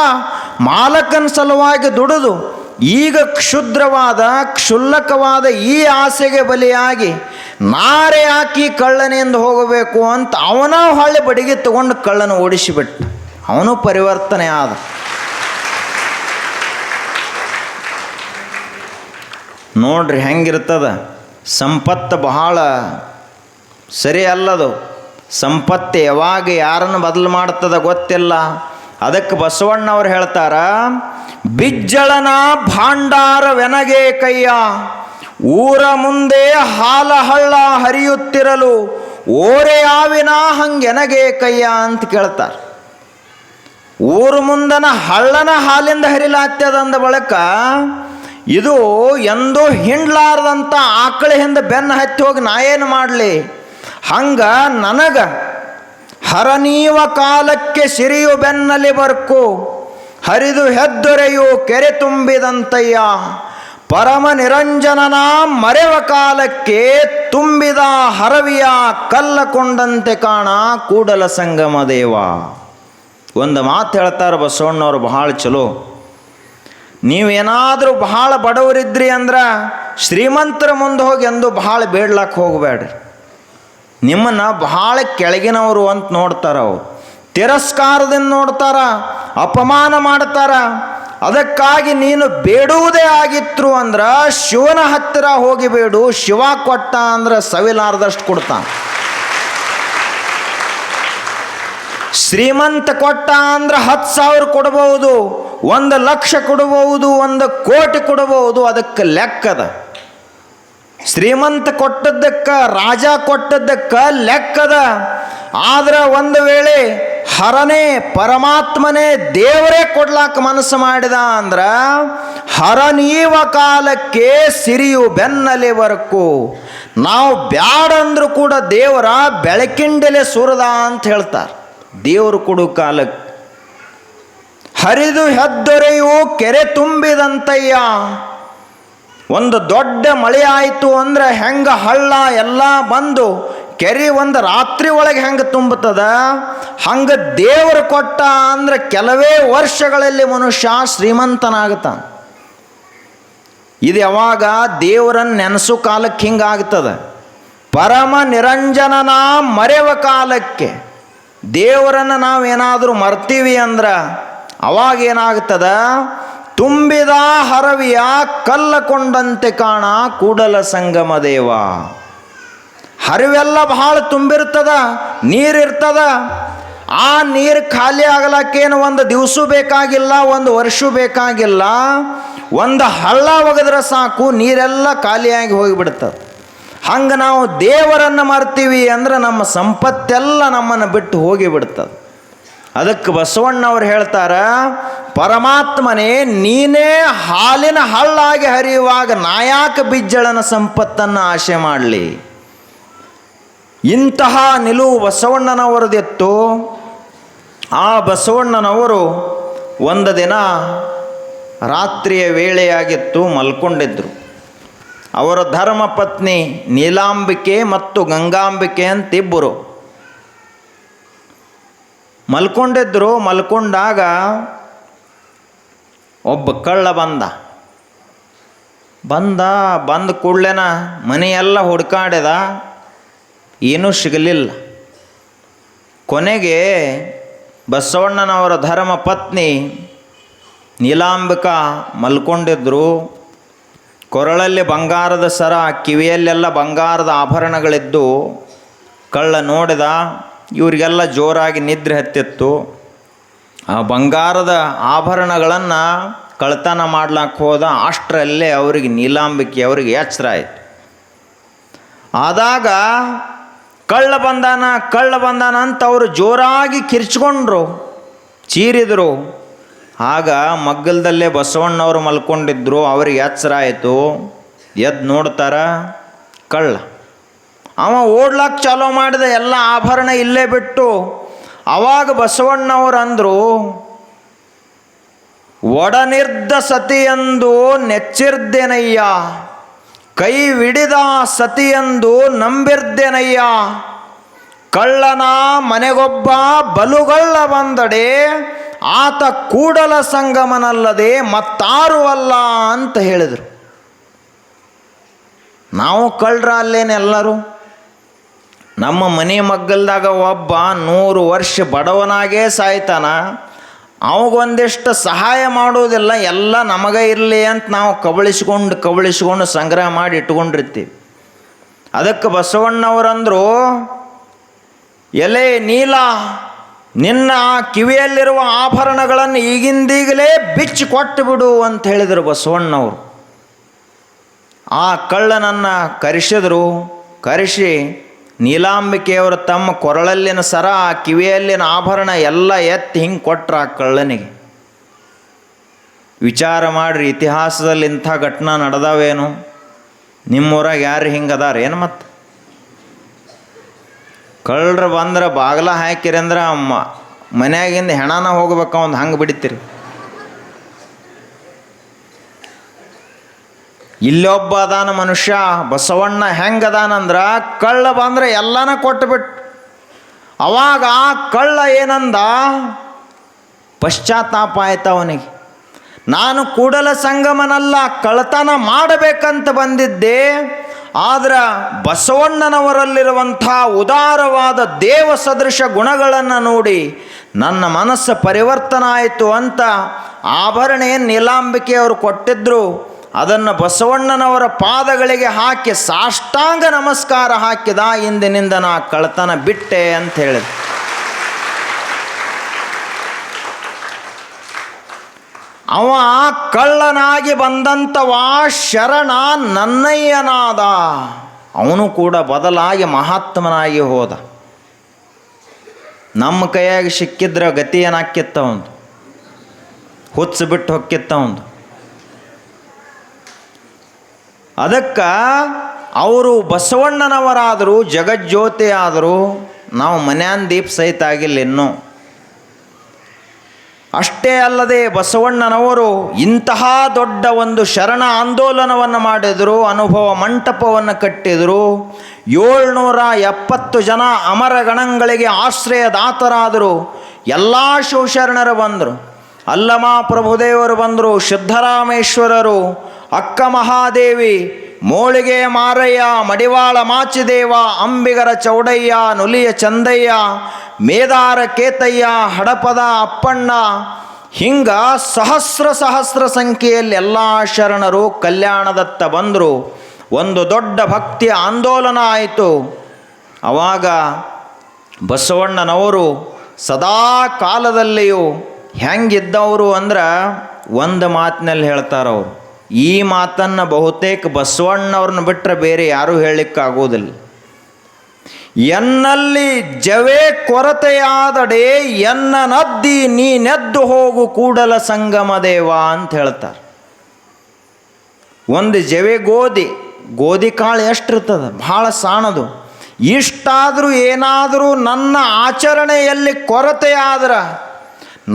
S2: ಮಾಲಕನ ಸಲುವಾಗಿ ದುಡಿದು ಈಗ ಕ್ಷುದ್ರವಾದ ಕ್ಷುಲ್ಲಕವಾದ ಈ ಆಸೆಗೆ ಬಲಿಯಾಗಿ ನಾರೆ ಹಾಕಿ ಕಳ್ಳನಿಂದ ಹೋಗಬೇಕು ಅಂತ ಅವನ ಹೊಳ್ಳಿ ಬಡಿಗೆ ತಗೊಂಡು ಕಳ್ಳನ ಓಡಿಸಿಬಿಟ್ಟ. ಅವನು ಪರಿವರ್ತನೆ ಆದ. ನೋಡ್ರಿ ಹೆಂಗಿರ್ತದ. ಸಂಪತ್ತು ಬಹಳ ಸರಿ ಅಲ್ಲದು. ಸಂಪತ್ತು ಯಾವಾಗ ಯಾರನ್ನು ಬದಲು ಮಾಡ್ತದ ಗೊತ್ತಿಲ್ಲ. ಅದಕ್ಕೆ ಬಸವಣ್ಣವ್ರು ಹೇಳ್ತಾರ, ಬಿಜ್ಜಳನ ಭಾಂಡಾರವೆನಗೆ ಕೈಯ, ಊರ ಮುಂದೆ ಹಾಲ ಹಳ್ಳ ಹರಿಯುತ್ತಿರಲು ಓರೆಯಾವಿನ ಹಂಗೆನಗೆ ಕೈಯ ಅಂತ ಕೇಳ್ತಾರೆ. ಊರು ಮುಂದನ ಹಳ್ಳನ ಹಾಲಿಂದ ಹರಿಲಾಗ್ತದಂದ ಬಳಿಕ ಇದು ಎಂದೂ ಹಿಂಡ್ಲಾರ್ದಂಥ ಆಕಳ ಹಿಂದೆ ಬೆನ್ನು ಹತ್ತಿ ಹೋಗಿ ನಾ ಏನು ಮಾಡಲಿ? ಹಂಗ ನನಗ ಹರನೀವ ಕಾಲಕ್ಕೆ ಸಿರಿಯು ಬೆನ್ನಲಿ ಬರ್ಕು, ಹರಿದು ಹೆದ್ದೊರೆಯು ಕೆರೆ ತುಂಬಿದಂತಯ್ಯ, ಪರಮ ನಿರಂಜನನ ಮರೆವ ಕಾಲಕ್ಕೆ ತುಂಬಿದ ಹರವಿಯ ಕಲ್ಲಕೊಂಡಂತೆ ಕಾಣ ಕೂಡಲ ಸಂಗಮ ದೇವ. ಒಂದು ಮಾತು ಹೇಳ್ತಾರೆ ಬಸವಣ್ಣವ್ರು, ಬಹಳ ಚಲೋ. ನೀವೇನಾದರೂ ಬಹಳ ಬಡವರಿದ್ರಿ ಅಂದ್ರೆ ಶ್ರೀಮಂತರ ಮುಂದೆ ಹೋಗಿ ಎಂದು ಬಹಳ ಬೇಡ್ಲಕ್ಕೆ ಹೋಗಬೇಡ್ರಿ. ನಿಮ್ಮನ್ನು ಬಹಳ ಕೆಳಗಿನವರು ಅಂತ ನೋಡ್ತಾರ. ಅವ್ರು ತಿರಸ್ಕಾರದಿಂದ ನೋಡ್ತಾರ, ಅಪಮಾನ ಮಾಡ್ತಾರ. ಅದಕ್ಕಾಗಿ ನೀನು ಬೇಡುವುದೇ ಆಗಿತ್ತು ಅಂದ್ರೆ ಶಿವನ ಹತ್ತಿರ ಹೋಗಿ ಬೇಡು. ಶಿವ ಕೊಟ್ಟ ಅಂದ್ರೆ ಸವಿಲಾರ್ದಷ್ಟು ಕೊಡ್ತಾನ. ಶ್ರೀಮಂತ ಕೊಟ್ಟ ಅಂದ್ರೆ 10,000 ಕೊಡಬಹುದು, 1,00,000 ಕೊಡಬಹುದು, 1,00,00,000 ಕೊಡಬಹುದು. ಅದಕ್ಕೆ ಲೆಕ್ಕದ. ಶ್ರೀಮಂತ ಕೊಟ್ಟದ್ದಕ್ಕೆ, ರಾಜ ಕೊಟ್ಟದ್ದಕ್ಕೆ ಲೆಕ್ಕದ. ಆದ್ರೆ ಒಂದು ವೇಳೆ ಹರನೇ ಪರಮಾತ್ಮನೇ ದೇವರೇ ಕೊಡ್ಲಾಕ ಮನಸ್ಸು ಮಾಡಿದ ಅಂದ್ರ ಹರನೀವ ಕಾಲಕ್ಕೆ ಸಿರಿಯು ಬೆನ್ನಲಿ ಬರ್ಕು. ನಾವು ಬ್ಯಾಡಂದ್ರೂ ಕೂಡ ದೇವರ ಬೆಳಕಿಂಡಲೆ ಸುರದ ಅಂತ ಹೇಳ್ತಾರೆ. ದೇವರು ಕೊಡು ಕಾಲಕ್ಕೆ ಹರಿದು ಹೆದ್ದೊರೆಯು ಕೆರೆ ತುಂಬಿದಂತಯ್ಯ. ಒಂದು ದೊಡ್ಡ ಮಳೆ ಆಯಿತು ಅಂದ್ರೆ ಹೆಂಗೆ ಹಳ್ಳ ಎಲ್ಲ ಬಂದು ಕೆರೆ ಒಂದು ರಾತ್ರಿ ಒಳಗೆ ಹೆಂಗೆ ತುಂಬುತ್ತದ, ಹಂಗೆ ದೇವರು ಕೊಟ್ಟ ಅಂದ್ರೆ ಕೆಲವೇ ವರ್ಷಗಳಲ್ಲಿ ಮನುಷ್ಯ ಶ್ರೀಮಂತನಾಗುತ್ತಾನೆ. ಇದು ಯಾವಾಗ ದೇವರನ್ನು ನೆನೆಸೋ ಕಾಲಕ್ಕೆ ಹಿಂಗಾಗ್ತದೆ. ಪರಮ ನಿರಂಜನನ ಮರೆವ ಕಾಲಕ್ಕೆ ದೇವರನ್ನು ನಾವೇನಾದರೂ ಮರ್ತೀವಿ ಅಂದ್ರೆ ಅವಾಗೇನಾಗ್ತದ, ತುಂಬಿದ ಹರವಿಯ ಕಲ್ಲಕೊಂಡಂತೆ ಕಾಣ ಕೂಡಲ ಸಂಗಮ ದೇವ. ಹರಿವೆಲ್ಲ ಬಹಳ ತುಂಬಿರ್ತದ, ನೀರಿರ್ತದ. ಆ ನೀರು ಖಾಲಿ ಆಗಲಕ್ಕೇನು ಒಂದು ದಿವಸ ಬೇಕಾಗಿಲ್ಲ, ಒಂದು ವರ್ಷ ಬೇಕಾಗಿಲ್ಲ. ಒಂದು ಹಳ್ಳ ಒಗೆದ್ರೆ ಸಾಕು, ನೀರೆಲ್ಲ ಖಾಲಿಯಾಗಿ ಹೋಗಿಬಿಡ್ತದೆ. ಹಂಗೆ ನಾವು ದೇವರನ್ನು ಮರ್ತೀವಿ ಅಂದ್ರೆ ನಮ್ಮ ಸಂಪತ್ತೆಲ್ಲ ನಮ್ಮನ್ನು ಬಿಟ್ಟು ಹೋಗಿಬಿಡ್ತದೆ. ಅದಕ್ಕೆ ಬಸವಣ್ಣವ್ರು ಹೇಳ್ತಾರ, ಪರಮಾತ್ಮನೇ ನೀನೇ ಹಾಲಿನ ಹಳ್ಳಾಗಿ ಹರಿಯುವಾಗ ನಾಯಾಕ ಬಿಜ್ಜಳನ ಸಂಪತ್ತನ್ನು ಆಶೆ ಮಾಡಲಿ. ಇಂತಹ ನಿಲುವು ಬಸವಣ್ಣನವರದಿತ್ತು. ಆ ಬಸವಣ್ಣನವರು ಒಂದು ದಿನ ರಾತ್ರಿಯ ವೇಳೆಯಾಗಿತ್ತು, ಮಲ್ಕೊಂಡಿದ್ರು. ಅವರ ಧರ್ಮಪತ್ನಿ ನೀಲಾಂಬಿಕೆ ಮತ್ತು ಗಂಗಾಂಬಿಕೆ ಅಂತಿಬ್ಬರು ಮಲ್ಕೊಂಡಿದ್ರು. ಮಲ್ಕೊಂಡಾಗ ಒಬ್ಬ ಕಳ್ಳ ಬಂದ ಕೂಡಲೇನ ಮನೆಯೆಲ್ಲ ಹುಡ್ಕಾಡ್ಯದ, ಏನೂ ಸಿಗಲಿಲ್ಲ. ಕೊನೆಗೆ ಬಸವಣ್ಣನವರ ಧರ್ಮ ಪತ್ನಿ ನೀಲಾಂಬಿಕಾ ಮಲ್ಕೊಂಡಿದ್ರು. ಕೊರಳಲ್ಲಿ ಬಂಗಾರದ ಸರ, ಕಿವಿಯಲ್ಲೆಲ್ಲ ಬಂಗಾರದ ಆಭರಣಗಳಿದ್ದು. ಕಳ್ಳ ನೋಡಿದ, ಇವರಿಗೆಲ್ಲ ಜೋರಾಗಿ ನಿದ್ರೆ ಹತ್ತಿತ್ತು. ಆ ಬಂಗಾರದ ಆಭರಣಗಳನ್ನು ಕಳ್ತನ ಮಾಡ್ಲಿಕ್ಕೆ ಹೋದ. ಅಷ್ಟರಲ್ಲೇ ಅವರಿಗೆ ನೀಲಾಂಬಿಕೆ ಅವರಿಗೆ ಎಚ್ಚರ ಆಯಿತು. ಆದಾಗ ಕಳ್ಳ ಬಂದಾನ ಅಂತ ಅವರು ಜೋರಾಗಿ ಕಿರ್ಚ್ಕೊಂಡ್ರು, ಚೀರಿದರು. ಆಗ ಮಗ್ಗಲದಲ್ಲೇ ಬಸವಣ್ಣವರು ಮಲ್ಕೊಂಡಿದ್ರು. ಅವ್ರಿಗೆ ಎಚ್ಚರ ಆಯಿತು. ಎದ್ದು ನೋಡ್ತಾರ, ಕಳ್ಳ. ಅವ ಓಡ್ಲಾಕ್ ಚಾಲೋ ಮಾಡಿದ, ಎಲ್ಲ ಆಭರಣ ಇಲ್ಲೇ ಬಿಟ್ಟು. ಆವಾಗ ಬಸವಣ್ಣವರು ಅಂದರು, ಒಡನಿರ್ದ ಸತಿಯಂದು ನೆಚ್ಚಿರ್ದೆನಯ್ಯ, ಕೈ ವಿಡಿದ ಸತಿಯಂದು ನಂಬಿರ್ದೆನಯ್ಯ, ಕಳ್ಳನ ಮನೆಗೊಬ್ಬ ಬಲುಗಳ್ಳ ಬಂದಡೆ ಆತ ಕೂಡಲ ಸಂಗಮನಲ್ಲದೆ ಮತ್ತಾರು ಅಲ್ಲ ಅಂತ ಹೇಳಿದರು. ನಾವು ಕಳ್ಳರ ಅಲ್ಲೇನೆಲ್ಲರೂ? ನಮ್ಮ ಮನೆ ಮಗ್ಗಲ್ದಾಗ ಒಬ್ಬ 100 ವರ್ಷ ಬಡವನಾಗೇ ಸಾಯ್ತಾನ, ಅವಾಗೊಂದಿಷ್ಟು ಸಹಾಯ ಮಾಡೋದಿಲ್ಲ, ಎಲ್ಲ ನಮಗೆ ಇರಲಿ ಅಂತ ನಾವು ಕಬಳಿಸ್ಕೊಂಡು ಸಂಗ್ರಹ ಮಾಡಿ ಇಟ್ಕೊಂಡಿರ್ತೀವಿ. ಅದಕ್ಕೆ ಬಸವಣ್ಣವರಂದರು, ಎಲೆ ನೀಲ, ನಿನ್ನ ಕಿವಿಯಲ್ಲಿರುವ ಆಭರಣಗಳನ್ನು ಈಗಿಂದೀಗಲೇ ಬಿಚ್ಚಿ ಕೊಟ್ಟು ಬಿಡು ಅಂತ ಹೇಳಿದರು ಬಸವಣ್ಣವರು. ಆ ಕಳ್ಳನನ್ನು ಕರೆಸಿ ನೀಲಾಂಬಿಕೆಯವರು ತಮ್ಮ ಕೊರಳಲ್ಲಿನ ಸರ, ಕಿವಿಯಲ್ಲಿನ ಆಭರಣ ಎಲ್ಲ ಎತ್ತಿ ಹಿಂಗೆ ಕೊಟ್ರ ಆ ಕಳ್ಳನಿಗೆ. ವಿಚಾರ ಮಾಡ್ರಿ, ಇತಿಹಾಸದಲ್ಲಿ ಇಂಥ ಘಟನಾ ನಡೆದಾವೇನು? ನಿಮ್ಮೂರಾಗ ಯಾರು ಹಿಂಗೆ ಅದಾರ ಏನು? ಮತ್ತು ಕಳ್ಳರು ಬಂದ್ರೆ ಬಾಗಿಲ ಹಾಕಿರಿ ಅಂದ್ರೆ ಮನ್ಯಾಗಿಂದ ಹೆಣನ ಹೋಗ್ಬೇಕು, ಒಂದು ಹಂಗೆ ಬಿಡ್ತೀರಿ. ಇಲ್ಲೊಬ್ಬ ಅದಾನ ಮನುಷ್ಯ ಬಸವಣ್ಣ, ಹೆಂಗೆ ಅದಾನಂದ್ರೆ ಕಳ್ಳ ಬಂದ್ರೆ ಎಲ್ಲನ ಕೊಟ್ಟುಬಿಟ್ಟು. ಅವಾಗ ಕಳ್ಳ ಏನಂದ, ಪಶ್ಚಾತ್ತಾಪ ಆಯ್ತು ಅವನಿಗೆ. ನಾನು ಕೂಡಲ ಸಂಗಮನಲ್ಲ, ಕಳ್ಳತನ ಮಾಡಬೇಕಂತ ಬಂದಿದ್ದೆ, ಆದ್ರೆ ಬಸವಣ್ಣನವರಲ್ಲಿರುವಂಥ ಉದಾರವಾದ ದೇವ ಸದೃಶ ಗುಣಗಳನ್ನು ನೋಡಿ ನನ್ನ ಮನಸ್ಸು ಪರಿವರ್ತನ ಆಯಿತು ಅಂತ ಆಭರಣ ಏನು ನೀಲಾಂಬಿಕೆಯವರು ಕೊಟ್ಟಿದ್ರು, ಅದನ್ನು ಬಸವಣ್ಣನವರ ಪಾದಗಳಿಗೆ ಹಾಕಿ ಸಾಷ್ಟಾಂಗ ನಮಸ್ಕಾರ ಹಾಕಿದ. ಇಂದಿನಿಂದ ನಾ ಕಳ್ಳತನ ಬಿಟ್ಟೆ ಅಂತ ಹೇಳಿದ. ಅವ ಕಳ್ಳನಾಗಿ ಬಂದಂಥವ ಶರಣ ನನ್ನಯ್ಯನಾದ. ಅವನು ಕೂಡ ಬದಲಾಗಿ ಮಹಾತ್ಮನಾಗಿ ಹೋದ. ನಮ್ಮ ಕೈಯಾಗಿ ಸಿಕ್ಕಿದ್ರೆ ಗತಿ ಏನಾಕಿತ್ತ? ಒಂದು ಹುಚ್ಚು ಬಿಟ್ಟು ಹೊಕ್ಕಿತ್ತ ಒಂದು. ಅದಕ್ಕೆ ಅವರು ಬಸವಣ್ಣನವರಾದರು, ಜಗಜ್ಯೋತಿ ಆದರು. ನಾವು ಮನ್ಯಾನ ದೀಪ ಸಹಿತ ಆಗಿಲ್ಲ ಇನ್ನೂ. ಅಷ್ಟೇ ಅಲ್ಲದೆ ಬಸವಣ್ಣನವರು ಇಂತಹ ದೊಡ್ಡ ಒಂದು ಶರಣ ಆಂದೋಲನವನ್ನು ಮಾಡಿದರು, ಅನುಭವ ಮಂಟಪವನ್ನು ಕಟ್ಟಿದರು. 770 ಜನ ಅಮರ ಗಣಗಳಿಗೆ ಆಶ್ರಯದಾತರಾದರು. ಎಲ್ಲ ಶಿವಶರಣರು ಬಂದರು. ಅಲ್ಲಮ ಪ್ರಭುದೇವರು ಬಂದರು, ಸಿದ್ದರಾಮೇಶ್ವರರು, ಅಕ್ಕ ಮಹಾದೇವಿ, ಮೋಳಿಗೆ ಮಾರಯ್ಯ, ಮಡಿವಾಳ ಮಾಚಿದೇವ, ಅಂಬಿಗರ ಚೌಡಯ್ಯ, ನುಲಿಯ ಚಂದಯ್ಯ, ಮೇದಾರ ಕೇತಯ್ಯ, ಹಡಪದ ಅಪ್ಪಣ್ಣ, ಹಿಂಗ ಸಹಸ್ರ ಸಂಖ್ಯೆಯಲ್ಲಿ ಎಲ್ಲ ಶರಣರು ಕಲ್ಯಾಣದತ್ತ ಬಂದರು. ಒಂದು ದೊಡ್ಡ ಭಕ್ತಿಯ ಆಂದೋಲನ ಆಯಿತು. ಆವಾಗ ಬಸವಣ್ಣನವರು ಸದಾ ಕಾಲದಲ್ಲಿಯೂ ಹೆಂಗಿದ್ದವರು ಅಂದ್ರೆ ಒಂದು ಮಾತಿನಲ್ಲಿ ಹೇಳ್ತಾರವರು. ಈ ಮಾತನ್ನು ಬಹುತೇಕ ಬಸವಣ್ಣವ್ರನ್ನ ಬಿಟ್ಟರೆ ಬೇರೆ ಯಾರೂ ಹೇಳಲಿಕ್ಕಾಗೋದಿಲ್ಲ. ಎನ್ನಲ್ಲಿ ಜವೆ ಕೊರತೆಯಾದಡೆ ಎನ್ನ ನದ್ದಿ ನೀನೆದ್ದು ಹೋಗು ಕೂಡಲ ಸಂಗಮ ದೇವ ಅಂತ ಹೇಳ್ತಾರೆ. ಒಂದು ಜವೆ ಗೋಧಿ ಕಾಳು ಎಷ್ಟಿರ್ತದೆ? ಭಾಳ ಸಾಣದು. ಇಷ್ಟಾದರೂ ಏನಾದರೂ ನನ್ನ ಆಚರಣೆಯಲ್ಲಿ ಕೊರತೆ ಆದ್ರೆ,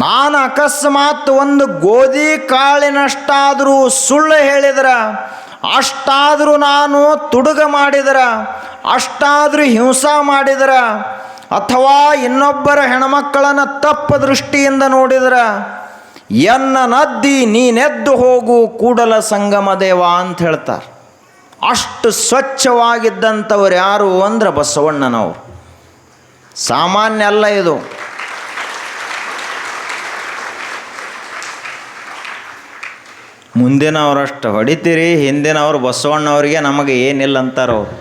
S2: ನಾನು ಅಕಸ್ಮಾತ್ ಒಂದು ಗೋಧಿ ಕಾಳಿನಷ್ಟಾದರೂ ಸುಳ್ಳು ಹೇಳಿದ್ರೆ, ಅಷ್ಟಾದರೂ ನಾನು ತುಡುಗ ಮಾಡಿದ್ರೆ, ಅಷ್ಟಾದರೂ ಹಿಂಸಾ ಮಾಡಿದ್ರೆ, ಅಥವಾ ಇನ್ನೊಬ್ಬರ ಹೆಣ್ಮಕ್ಕಳನ್ನು ತಪ್ಪ ದೃಷ್ಟಿಯಿಂದ ನೋಡಿದ್ರೆ, ಎನ್ನ ನದ್ದಿ ನೀನೆದ್ದು ಹೋಗು ಕೂಡಲ ಸಂಗಮ ದೇವ ಅಂತ ಹೇಳ್ತಾರೆ. ಅಷ್ಟು ಸ್ವಚ್ಛವಾಗಿದ್ದಂಥವ್ರು ಯಾರು ಅಂದ್ರೆ ಬಸವಣ್ಣನವರು. ಸಾಮಾನ್ಯ ಅಲ್ಲ ಇದು. ಮುಂದಿನವರಷ್ಟು ಹೊಡಿತೀರಿ, ಹಿಂದಿನವರು ಬಸವಣ್ಣವ್ರಿಗೆ ನಮಗೆ ಏನಿಲ್ಲ ಅಂತಾರವ್ರು.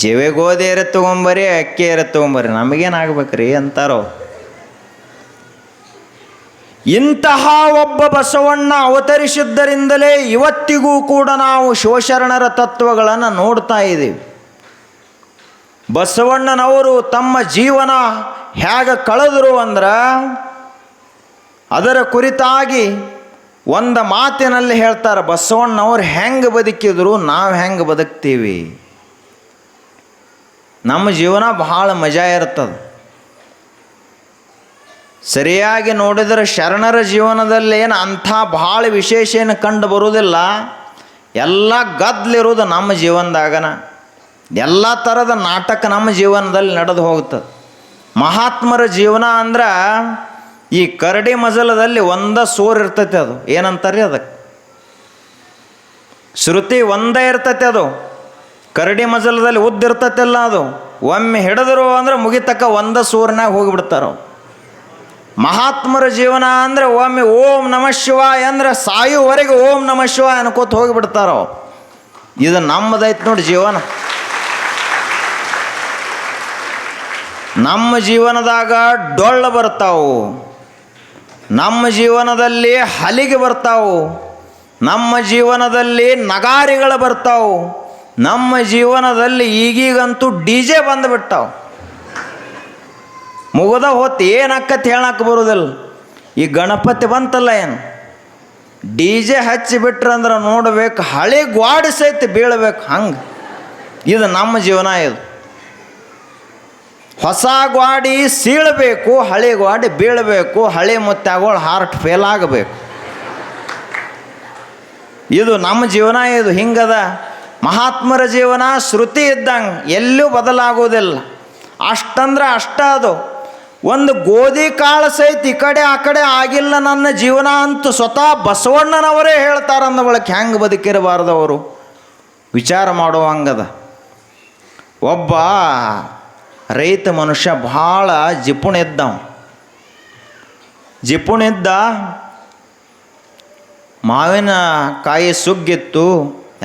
S2: ಜವೆ ಗೋಧಿ ಏರೆ ತೊಗೊಂಬರಿ, ಅಕ್ಕಿ ಏರೆ ತೊಗೊಂಬರಿ, ನಮಗೇನಾಗ್ಬೇಕ್ರಿ ಅಂತಾರೋ. ಇಂತಹ ಒಬ್ಬ ಬಸವಣ್ಣ ಅವತರಿಸಿದ್ದರಿಂದಲೇ ಇವತ್ತಿಗೂ ಕೂಡ ನಾವು ಶಿವಶರಣರ ತತ್ವಗಳನ್ನು ನೋಡ್ತಾ ಇದ್ದೀವಿ. ಬಸವಣ್ಣನವರು ತಮ್ಮ ಜೀವನ ಹೇಗೆ ಕಳೆದರು ಅಂದ್ರೆ, ಅದರ ಕುರಿತಾಗಿ ಒಂದು ಮಾತಿನಲ್ಲಿ ಹೇಳ್ತಾರೆ, ಬಸವಣ್ಣವ್ರು ಹೆಂಗೆ ಬದುಕಿದ್ರು ನಾವು ಹೆಂಗೆ ಬದುಕ್ತೀವಿ. ನಮ್ಮ ಜೀವನ ಬಹಳ ಮಜಾ ಇರ್ತದೆ. ಸರಿಯಾಗಿ ನೋಡಿದರೆ ಶರಣರ ಜೀವನದಲ್ಲಿ ಏನು ಅಂಥ ಭಾಳ ವಿಶೇಷ ಏನು ಕಂಡು ಬರುವುದಿಲ್ಲ. ಎಲ್ಲ ಗದ್ದಲಿರೋದು ನಮ್ಮ ಜೀವನದಾಗನ. ಎಲ್ಲ ಥರದ ನಾಟಕ ನಮ್ಮ ಜೀವನದಲ್ಲಿ ನಡೆದು ಹೋಗ್ತದೆ. ಮಹಾತ್ಮರ ಜೀವನ ಅಂದ್ರೆ ಈ ಕರಡಿ ಮಜಲದಲ್ಲಿ ಒಂದ ಸೋರ್ ಇರ್ತೈತೆ. ಅದು ಏನಂತಾರೆ ಅದಕ್ಕೆ, ಶ್ರುತಿ ಒಂದೇ ಇರ್ತೈತೆ. ಅದು ಕರಡಿ ಮಜಲದಲ್ಲಿ ಉದ್ದಿರ್ತೈತೆಲ್ಲ, ಅದು ಒಮ್ಮೆ ಹಿಡಿದ್ರು ಅಂದ್ರೆ ಮುಗಿತಕ್ಕ ಒಂದ ಸೂರ್ನಾಗ ಹೋಗಿಬಿಡ್ತಾರ. ಮಹಾತ್ಮರ ಜೀವನ ಅಂದರೆ ಒಮ್ಮೆ ಓಂ ನಮಃ ಶಿವಾಯ ಅಂದ್ರೆ ಸಾಯುವವರೆಗೆ ಓಂ ನಮಃ ಶಿವಾಯ ಅನ್ಕೋತ ಹೋಗಿಬಿಡ್ತಾರ. ಇದು ನಮ್ಮದೈತೆ ನೋಡಿ ಜೀವನ. ನಮ್ಮ ಜೀವನದಾಗ ಡೊಳ್ಳು ಬರ್ತಾವು, ನಮ್ಮ ಜೀವನದಲ್ಲಿ ಹಲಿಗೆ ಬರ್ತಾವು, ನಮ್ಮ ಜೀವನದಲ್ಲಿ ನಗಾರಿಗಳು ಬರ್ತಾವು, ನಮ್ಮ ಜೀವನದಲ್ಲಿ ಈಗೀಗಂತೂ DJ ಬಂದುಬಿಟ್ಟಾವು. ಮುಗದ ಹೊತ್ತು ಏನಕ್ಕತ್ತೆ ಹೇಳಕ್ಕೆ ಬರೋದಿಲ್ಲ. ಈ ಗಣಪತಿ ಬಂತಲ್ಲ, ಏನು DJ ಹಚ್ಚಿಬಿಟ್ರಂದ್ರೆ ನೋಡ್ಬೇಕು, ಹಳೆ ಗ್ವಾಡಿ ಸಹಿತ ಬೀಳಬೇಕು. ಹಂಗೆ ಇದು ನಮ್ಮ ಜೀವನ. ಇದು ಹೊಸ ಗ್ವಾಡಿ ಸೀಳಬೇಕು, ಹಳೆ ಗ್ವಾಡಿ ಬೀಳಬೇಕು, ಹಳೆ ಮುತ್ತಾಗಳು ಹಾರ್ಟ್ ಫೇಲ್ ಆಗಬೇಕು. ಇದು ನಮ್ಮ ಜೀವನ. ಇದು ಹಿಂಗದ ಮಹಾತ್ಮರ ಜೀವನ. ಶ್ರುತಿ ಇದ್ದಂಗೆ ಎಲ್ಲೂ ಬದಲಾಗೋದಿಲ್ಲ. ಅಷ್ಟಂದ್ರೆ ಅಷ್ಟ. ಅದು ಒಂದು ಗೋಧಿ ಕಾಳು ಸಹಿತ ಈ ಕಡೆ ಆ ಕಡೆ ಆಗಿಲ್ಲ ನನ್ನ ಜೀವನ ಅಂತ ಸ್ವತಃ ಬಸವಣ್ಣನವರೇ ಹೇಳ್ತಾರಂದ ಬಳಕೆ ಹೆಂಗೆ ಬದುಕಿರಬಾರ್ದವರು ವಿಚಾರ ಮಾಡುವಂಗದ. ಒಬ್ಬ ರೈತ ಮನುಷ್ಯ ಭಾಳ ಜಿಪುಣಿದ್ದ. ಮಾವಿನ ಕಾಯಿ ಸುಗ್ಗಿತ್ತು.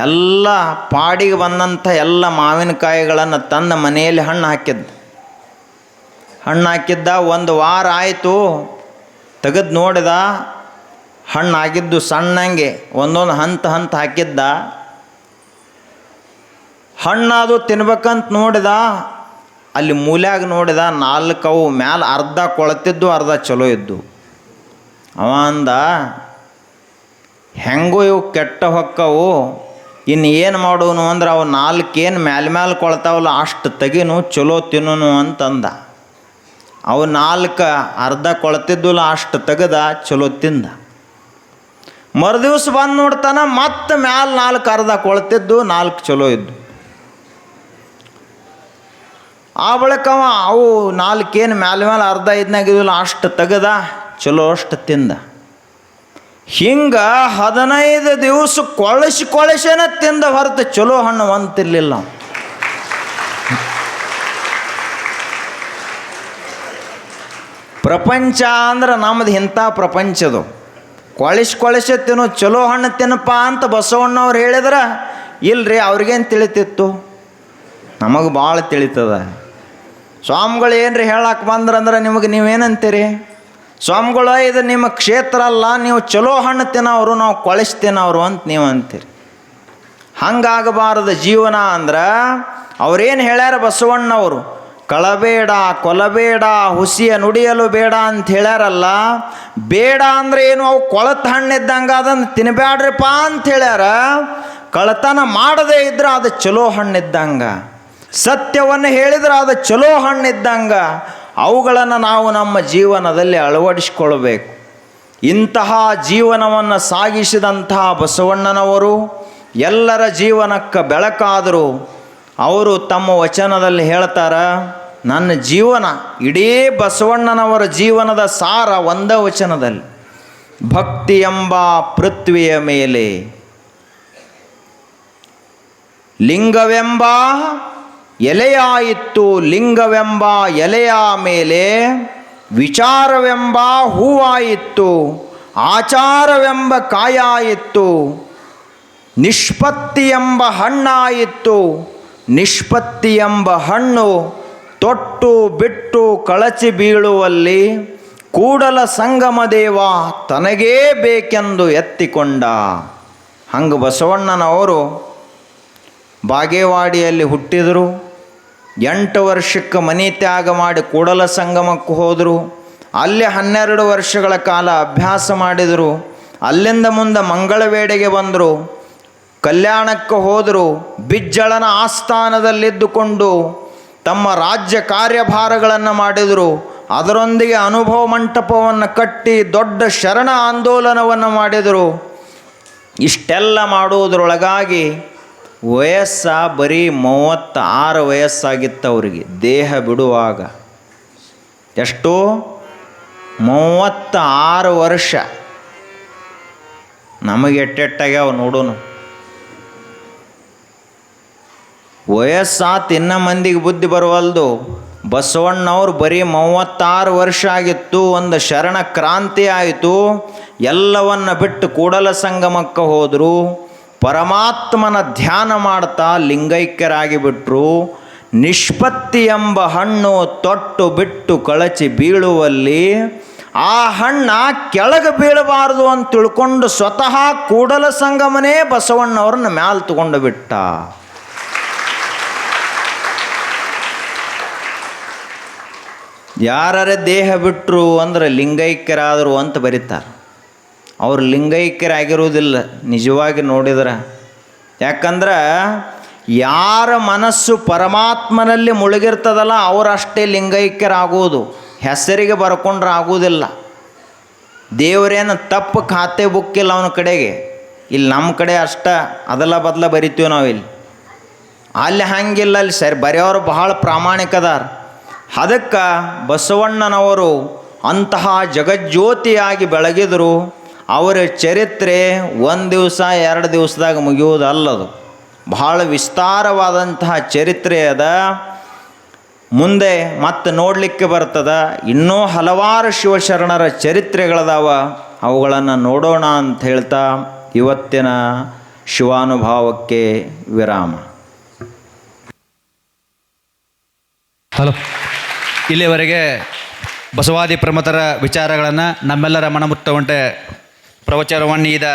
S2: ಎಲ್ಲ ಪಾಡಿಗೆ ಬಂದಂಥ ಎಲ್ಲ ಮಾವಿನಕಾಯಿಗಳನ್ನು ತಂದ ಮನೆಯಲ್ಲಿ ಹಣ್ಣು ಹಾಕಿದ್ದ. ಒಂದು ವಾರ ಆಯಿತು, ತೆಗೆದು ನೋಡಿದ, ಹಣ್ಣಾಗಿದ್ದು ಸಣ್ಣಂಗೆ ಒಂದೊಂದು ಹಂತ ಹಾಕಿದ್ದ. ಹಣ್ಣಾದು ತಿನ್ಬೇಕಂತ ನೋಡಿದ, ಅಲ್ಲಿ ಮೂಲ್ಯಾಗ ನೋಡಿದ 4 ಅವು ಮ್ಯಾಲೆ ಅರ್ಧ ಕೊಳತಿದ್ದು, ಅರ್ಧ ಚಲೋ ಇದ್ದು. ಅವ ಅಂದ, ಹೆಂಗೂ ಇವು ಕೆಟ್ಟ ಹೊಕ್ಕವು, ಇನ್ನು ಏನು ಮಾಡೋನು ಅಂದ್ರೆ ಅವು 4 ಏನು ಮ್ಯಾಲೆ ಕೊಳ್ತಾವಲ್ಲ ಅಷ್ಟು ತೆಗಿನು, ಚಲೋ ತಿನ್ನೋನು ಅಂತಂದ. ಅವು 4 ಅರ್ಧ ಕೊಳ್ತಿದ್ದುಲ್ಲ ಅಷ್ಟು ತೆಗೆದ, ಚಲೋ ತಿಂದ. ಮರುದಿವ್ಸ ಬಂದು ನೋಡ್ತಾನ, ಮತ್ತೆ ಮ್ಯಾಲೆ 4 ಅರ್ಧ ಕೊಳ್ತಿದ್ದು, 4 ಚಲೋ ಇದ್ದು. ಆ ಬಳಿಕ ಅವು 4 ಏನು ಮ್ಯಾಲೆ ಅರ್ಧ ಇದ್ನಾಗಿದ್ದಿಲ್ಲ ಅಷ್ಟು ತೆಗೆದ, ಚಲೋ ಅಷ್ಟು ತಿಂದ. ಹಿಂಗೆ 15 ದಿವಸ ಕೊಳಸೇನ ತಿಂದ ಹೊರತು ಚಲೋ ಹಣ್ಣು ಒಂತಿರ್ಲಿಲ್ಲ. ಪ್ರಪಂಚ ಅಂದ್ರೆ ನಮ್ಮದು ಇಂಥ ಪ್ರಪಂಚದು. ಕೊಳಸೆ ತಿನ್ನು, ಚಲೋ ಹಣ್ಣು ತಿನ್ನಪ್ಪ ಅಂತ ಬಸವಣ್ಣವ್ರು ಹೇಳಿದ್ರೆ ಇಲ್ರಿ, ಅವ್ರಿಗೇನು ತಿಳಿತಿತ್ತು? ನಮಗೆ ಭಾಳ ತಿಳಿತದ. ಸ್ವಾಮಿಗಳು ಏನ್ರಿ ಹೇಳಕ್ಕೆ ಬಂದ್ರಂದ್ರೆ ನಿಮಗೆ ನೀವೇನಂತೀರಿ? ಸ್ವಾಮಿಗಳು ಇದು ನಿಮ್ಮ ಕ್ಷೇತ್ರ ಅಲ್ಲ, ನೀವು ಚಲೋ ಹಣ್ಣು ತಿನ್ನೋರು, ನಾವು ಕೊಳಸಿ ತಿನ್ನೋರು ಅಂತ ನೀವು ಅಂತೀರಿ. ಹಂಗಾಗಬಾರದು ಜೀವನ ಅಂದ್ರೆ. ಅವ್ರೇನು ಹೇಳ್ಯಾರ ಬಸವಣ್ಣವರು? ಕಳಬೇಡ, ಕೊಲಬೇಡ, ಹುಸಿಯ ನುಡಿಯಲು ಬೇಡ ಅಂತ ಹೇಳ್ಯಾರಲ್ಲ. ಬೇಡ ಅಂದರೆ ಏನು? ಅವು ಕೊಳತ ಹಣ್ಣಿದ್ದಂಗೆ ಅದನ್ನು ತಿನ್ನಬೇಡ್ರಿಪ್ಪ ಅಂತ ಹೇಳ್ಯಾರ. ಕಳತನ ಮಾಡದೇ ಇದ್ರೆ ಅದು ಚಲೋ ಹಣ್ಣಿದ್ದಂಗೆ, ಸತ್ಯವನ್ನು ಹೇಳಿದ್ರೆ ಅದು ಚಲೋ ಹಣ್ಣಿದ್ದಂಗೆ. ಅವುಗಳನ್ನು ನಾವು ನಮ್ಮ ಜೀವನದಲ್ಲಿ ಅಳವಡಿಸಿಕೊಳ್ಬೇಕು. ಇಂತಹ ಜೀವನವನ್ನು ಸಾಗಿಸಿದಂತಹ ಬಸವಣ್ಣನವರು ಎಲ್ಲರ ಜೀವನಕ್ಕೆ ಬೆಳಕಾದರು. ಅವರು ತಮ್ಮ ವಚನದಲ್ಲಿ ಹೇಳ್ತಾರ, ನನ್ನ ಜೀವನ ಇಡೀ ಬಸವಣ್ಣನವರ ಜೀವನದ ಸಾರ ಒಂದೇ ವಚನದಲ್ಲಿ. ಭಕ್ತಿ ಎಂಬ ಪೃಥ್ವಿಯ ಮೇಲೆ ಲಿಂಗವೆಂಬ ಎಲೆಯಾಯಿತು, ಲಿಂಗವೆಂಬ ಎಲೆಯ ಮೇಲೆ ವಿಚಾರವೆಂಬ ಹೂವಾಯಿತು, ಆಚಾರವೆಂಬ ಕಾಯಾಯಿತು, ನಿಷ್ಪತ್ತಿ ಎಂಬ ಹಣ್ಣಾಯಿತು, ನಿಷ್ಪತ್ತಿ ಎಂಬ ಹಣ್ಣು ತೊಟ್ಟು ಬಿಟ್ಟು ಕಳಚಿ ಬೀಳುವಲ್ಲಿ ಕೂಡಲ ಸಂಗಮ ದೇವ ತನಗೇ ಬೇಕೆಂದು ಎತ್ತಿಕೊಂಡ. ಹಂಗೆ ಬಸವಣ್ಣನವರು ಬಾಗೇವಾಡಿಯಲ್ಲಿ ಹುಟ್ಟಿದರು. 8 ವರ್ಷಕ್ಕೆ ಮನೆ ತ್ಯಾಗ ಮಾಡಿ ಕೂಡಲ ಸಂಗಮಕ್ಕೆ ಹೋದರು. ಅಲ್ಲಿ 12 ವರ್ಷಗಳ ಕಾಲ ಅಭ್ಯಾಸ ಮಾಡಿದರು. ಅಲ್ಲಿಂದ ಮುಂದೆ ಮಂಗಳವೇಡೆಗೆ ಬಂದರು. ಕಲ್ಯಾಣಕ್ಕೆ ಹೋದರು. ಬಿಜ್ಜಳನ ಆಸ್ಥಾನದಲ್ಲಿದ್ದುಕೊಂಡು ತಮ್ಮ ರಾಜ್ಯ ಕಾರ್ಯಭಾರಗಳನ್ನು ಮಾಡಿದರು. ಅದರೊಂದಿಗೆ ಅನುಭವ ಮಂಟಪವನ್ನು ಕಟ್ಟಿ ದೊಡ್ಡ ಶರಣ ಆಂದೋಲನವನ್ನು ಮಾಡಿದರು. ಇಷ್ಟೆಲ್ಲ ಮಾಡುವುದರೊಳಗಾಗಿ ವಯಸ್ಸ ಬರೀ 36 ವಯಸ್ಸಾಗಿತ್ತು ಅವರಿಗೆ ದೇಹ ಬಿಡುವಾಗ. ಎಷ್ಟು? 36 ವರ್ಷ. ನಮಗೆ ಎಟ್ಟೆಟ್ಟಾಗ್ಯಾವ ನೋಡೋಣ. ವಯಸ್ಸಾತು ಇನ್ನ ಮಂದಿಗೆ ಬುದ್ಧಿ ಬರುವಲ್ದು. ಬಸವಣ್ಣವ್ರು ಬರೀ 36 ವರ್ಷ ಆಗಿತ್ತು. ಒಂದು ಶರಣ ಕ್ರಾಂತಿ ಆಯಿತು. ಎಲ್ಲವನ್ನ ಬಿಟ್ಟು ಕೂಡಲ ಸಂಗಮಕ್ಕೆ ಹೋದರು. ಪರಮಾತ್ಮನ ಧ್ಯಾನ ಮಾಡ್ತಾ ಲಿಂಗೈಕ್ಯರಾಗಿ ಬಿಟ್ಟರು. ನಿಷ್ಪತ್ತಿ ಎಂಬ ಹಣ್ಣು ತೊಟ್ಟು ಬಿಟ್ಟು ಕಳಚಿ ಬೀಳುವಲ್ಲಿ ಆ ಹಣ್ಣ ಕೆಳಗೆ ಬೀಳಬಾರದು ಅಂತ ತಿಳ್ಕೊಂಡು ಸ್ವತಃ ಕೂಡಲ ಸಂಗಮನೇ ಬಸವಣ್ಣವ್ರನ್ನ ಮ್ಯಾಲ ತಗೊಂಡು ಬಿಟ್ಟ. ಯಾರೇ ದೇಹ ಬಿಟ್ಟರು ಅಂದ್ರೆ ಲಿಂಗೈಕ್ಯರಾದರು ಅಂತ ಬರೀತಾರೆ. ಅವರು ಲಿಂಗೈಕ್ಯರಾಗಿರುವುದಿಲ್ಲ ನಿಜವಾಗಿ ನೋಡಿದ್ರೆ. ಯಾಕಂದ್ರೆ ಯಾರ ಮನಸ್ಸು ಪರಮಾತ್ಮನಲ್ಲಿ ಮುಳುಗಿರ್ತದಲ್ಲ ಅವರಷ್ಟೇ ಲಿಂಗೈಕ್ಯರಾಗುವುದು. ಹೆಸರಿಗೆ ಬರ್ಕೊಂಡ್ರೆ ಆಗುವುದಿಲ್ಲ. ದೇವರೇನು ತಪ್ಪು ಖಾತೆ ಬುಕ್ಕಿಲ್ಲ ಅವನ ಕಡೆಗೆ. ಇಲ್ಲಿ ನಮ್ಮ ಕಡೆ ಅಷ್ಟ ಅದಲ್ಲ ಬದಲ ಬರಿತೀವಿ ನಾವಿಲ್ಲಿ. ಅಲ್ಲಿ ಹಂಗಿಲ್ಲ. ಅಲ್ಲಿ ಸರಿ ಬರೆಯೋರು ಬಹಳ ಪ್ರಾಮಾಣಿಕದಾರ. ಅದಕ್ಕೆ ಬಸವಣ್ಣನವರು ಅಂತಹ ಜಗಜ್ಯೋತಿಯಾಗಿ ಬೆಳಗಿದರು. ಅವರ ಚರಿತ್ರೆ 1 ದಿವಸ 2 ದಿವಸದಾಗ ಮುಗಿಯುವುದಲ್ಲದು. ಬಹಳ ವಿಸ್ತಾರವಾದಂತಹ ಚರಿತ್ರೆ ಅದ. ಮುಂದೆ ಮತ್ತೆ ನೋಡಲಿಕ್ಕೆ ಬರ್ತದ. ಇನ್ನೂ ಹಲವಾರು ಶಿವಶರಣರ ಚರಿತ್ರೆಗಳದಾವ. ಅವುಗಳನ್ನು ನೋಡೋಣ ಅಂತ ಹೇಳ್ತಾ ಇವತ್ತಿನ ಶಿವಾನುಭಾವಕ್ಕೆ ವಿರಾಮ.
S1: ಹಲೋ. ಇಲ್ಲಿಯವರೆಗೆ ಬಸವಾದಿ ಪ್ರಮಥರ ವಿಚಾರಗಳನ್ನು ನಮ್ಮೆಲ್ಲರ ಮನಮುಟ್ಟುವಂತೆ ಪ್ರವಚನವನ್ನೀದ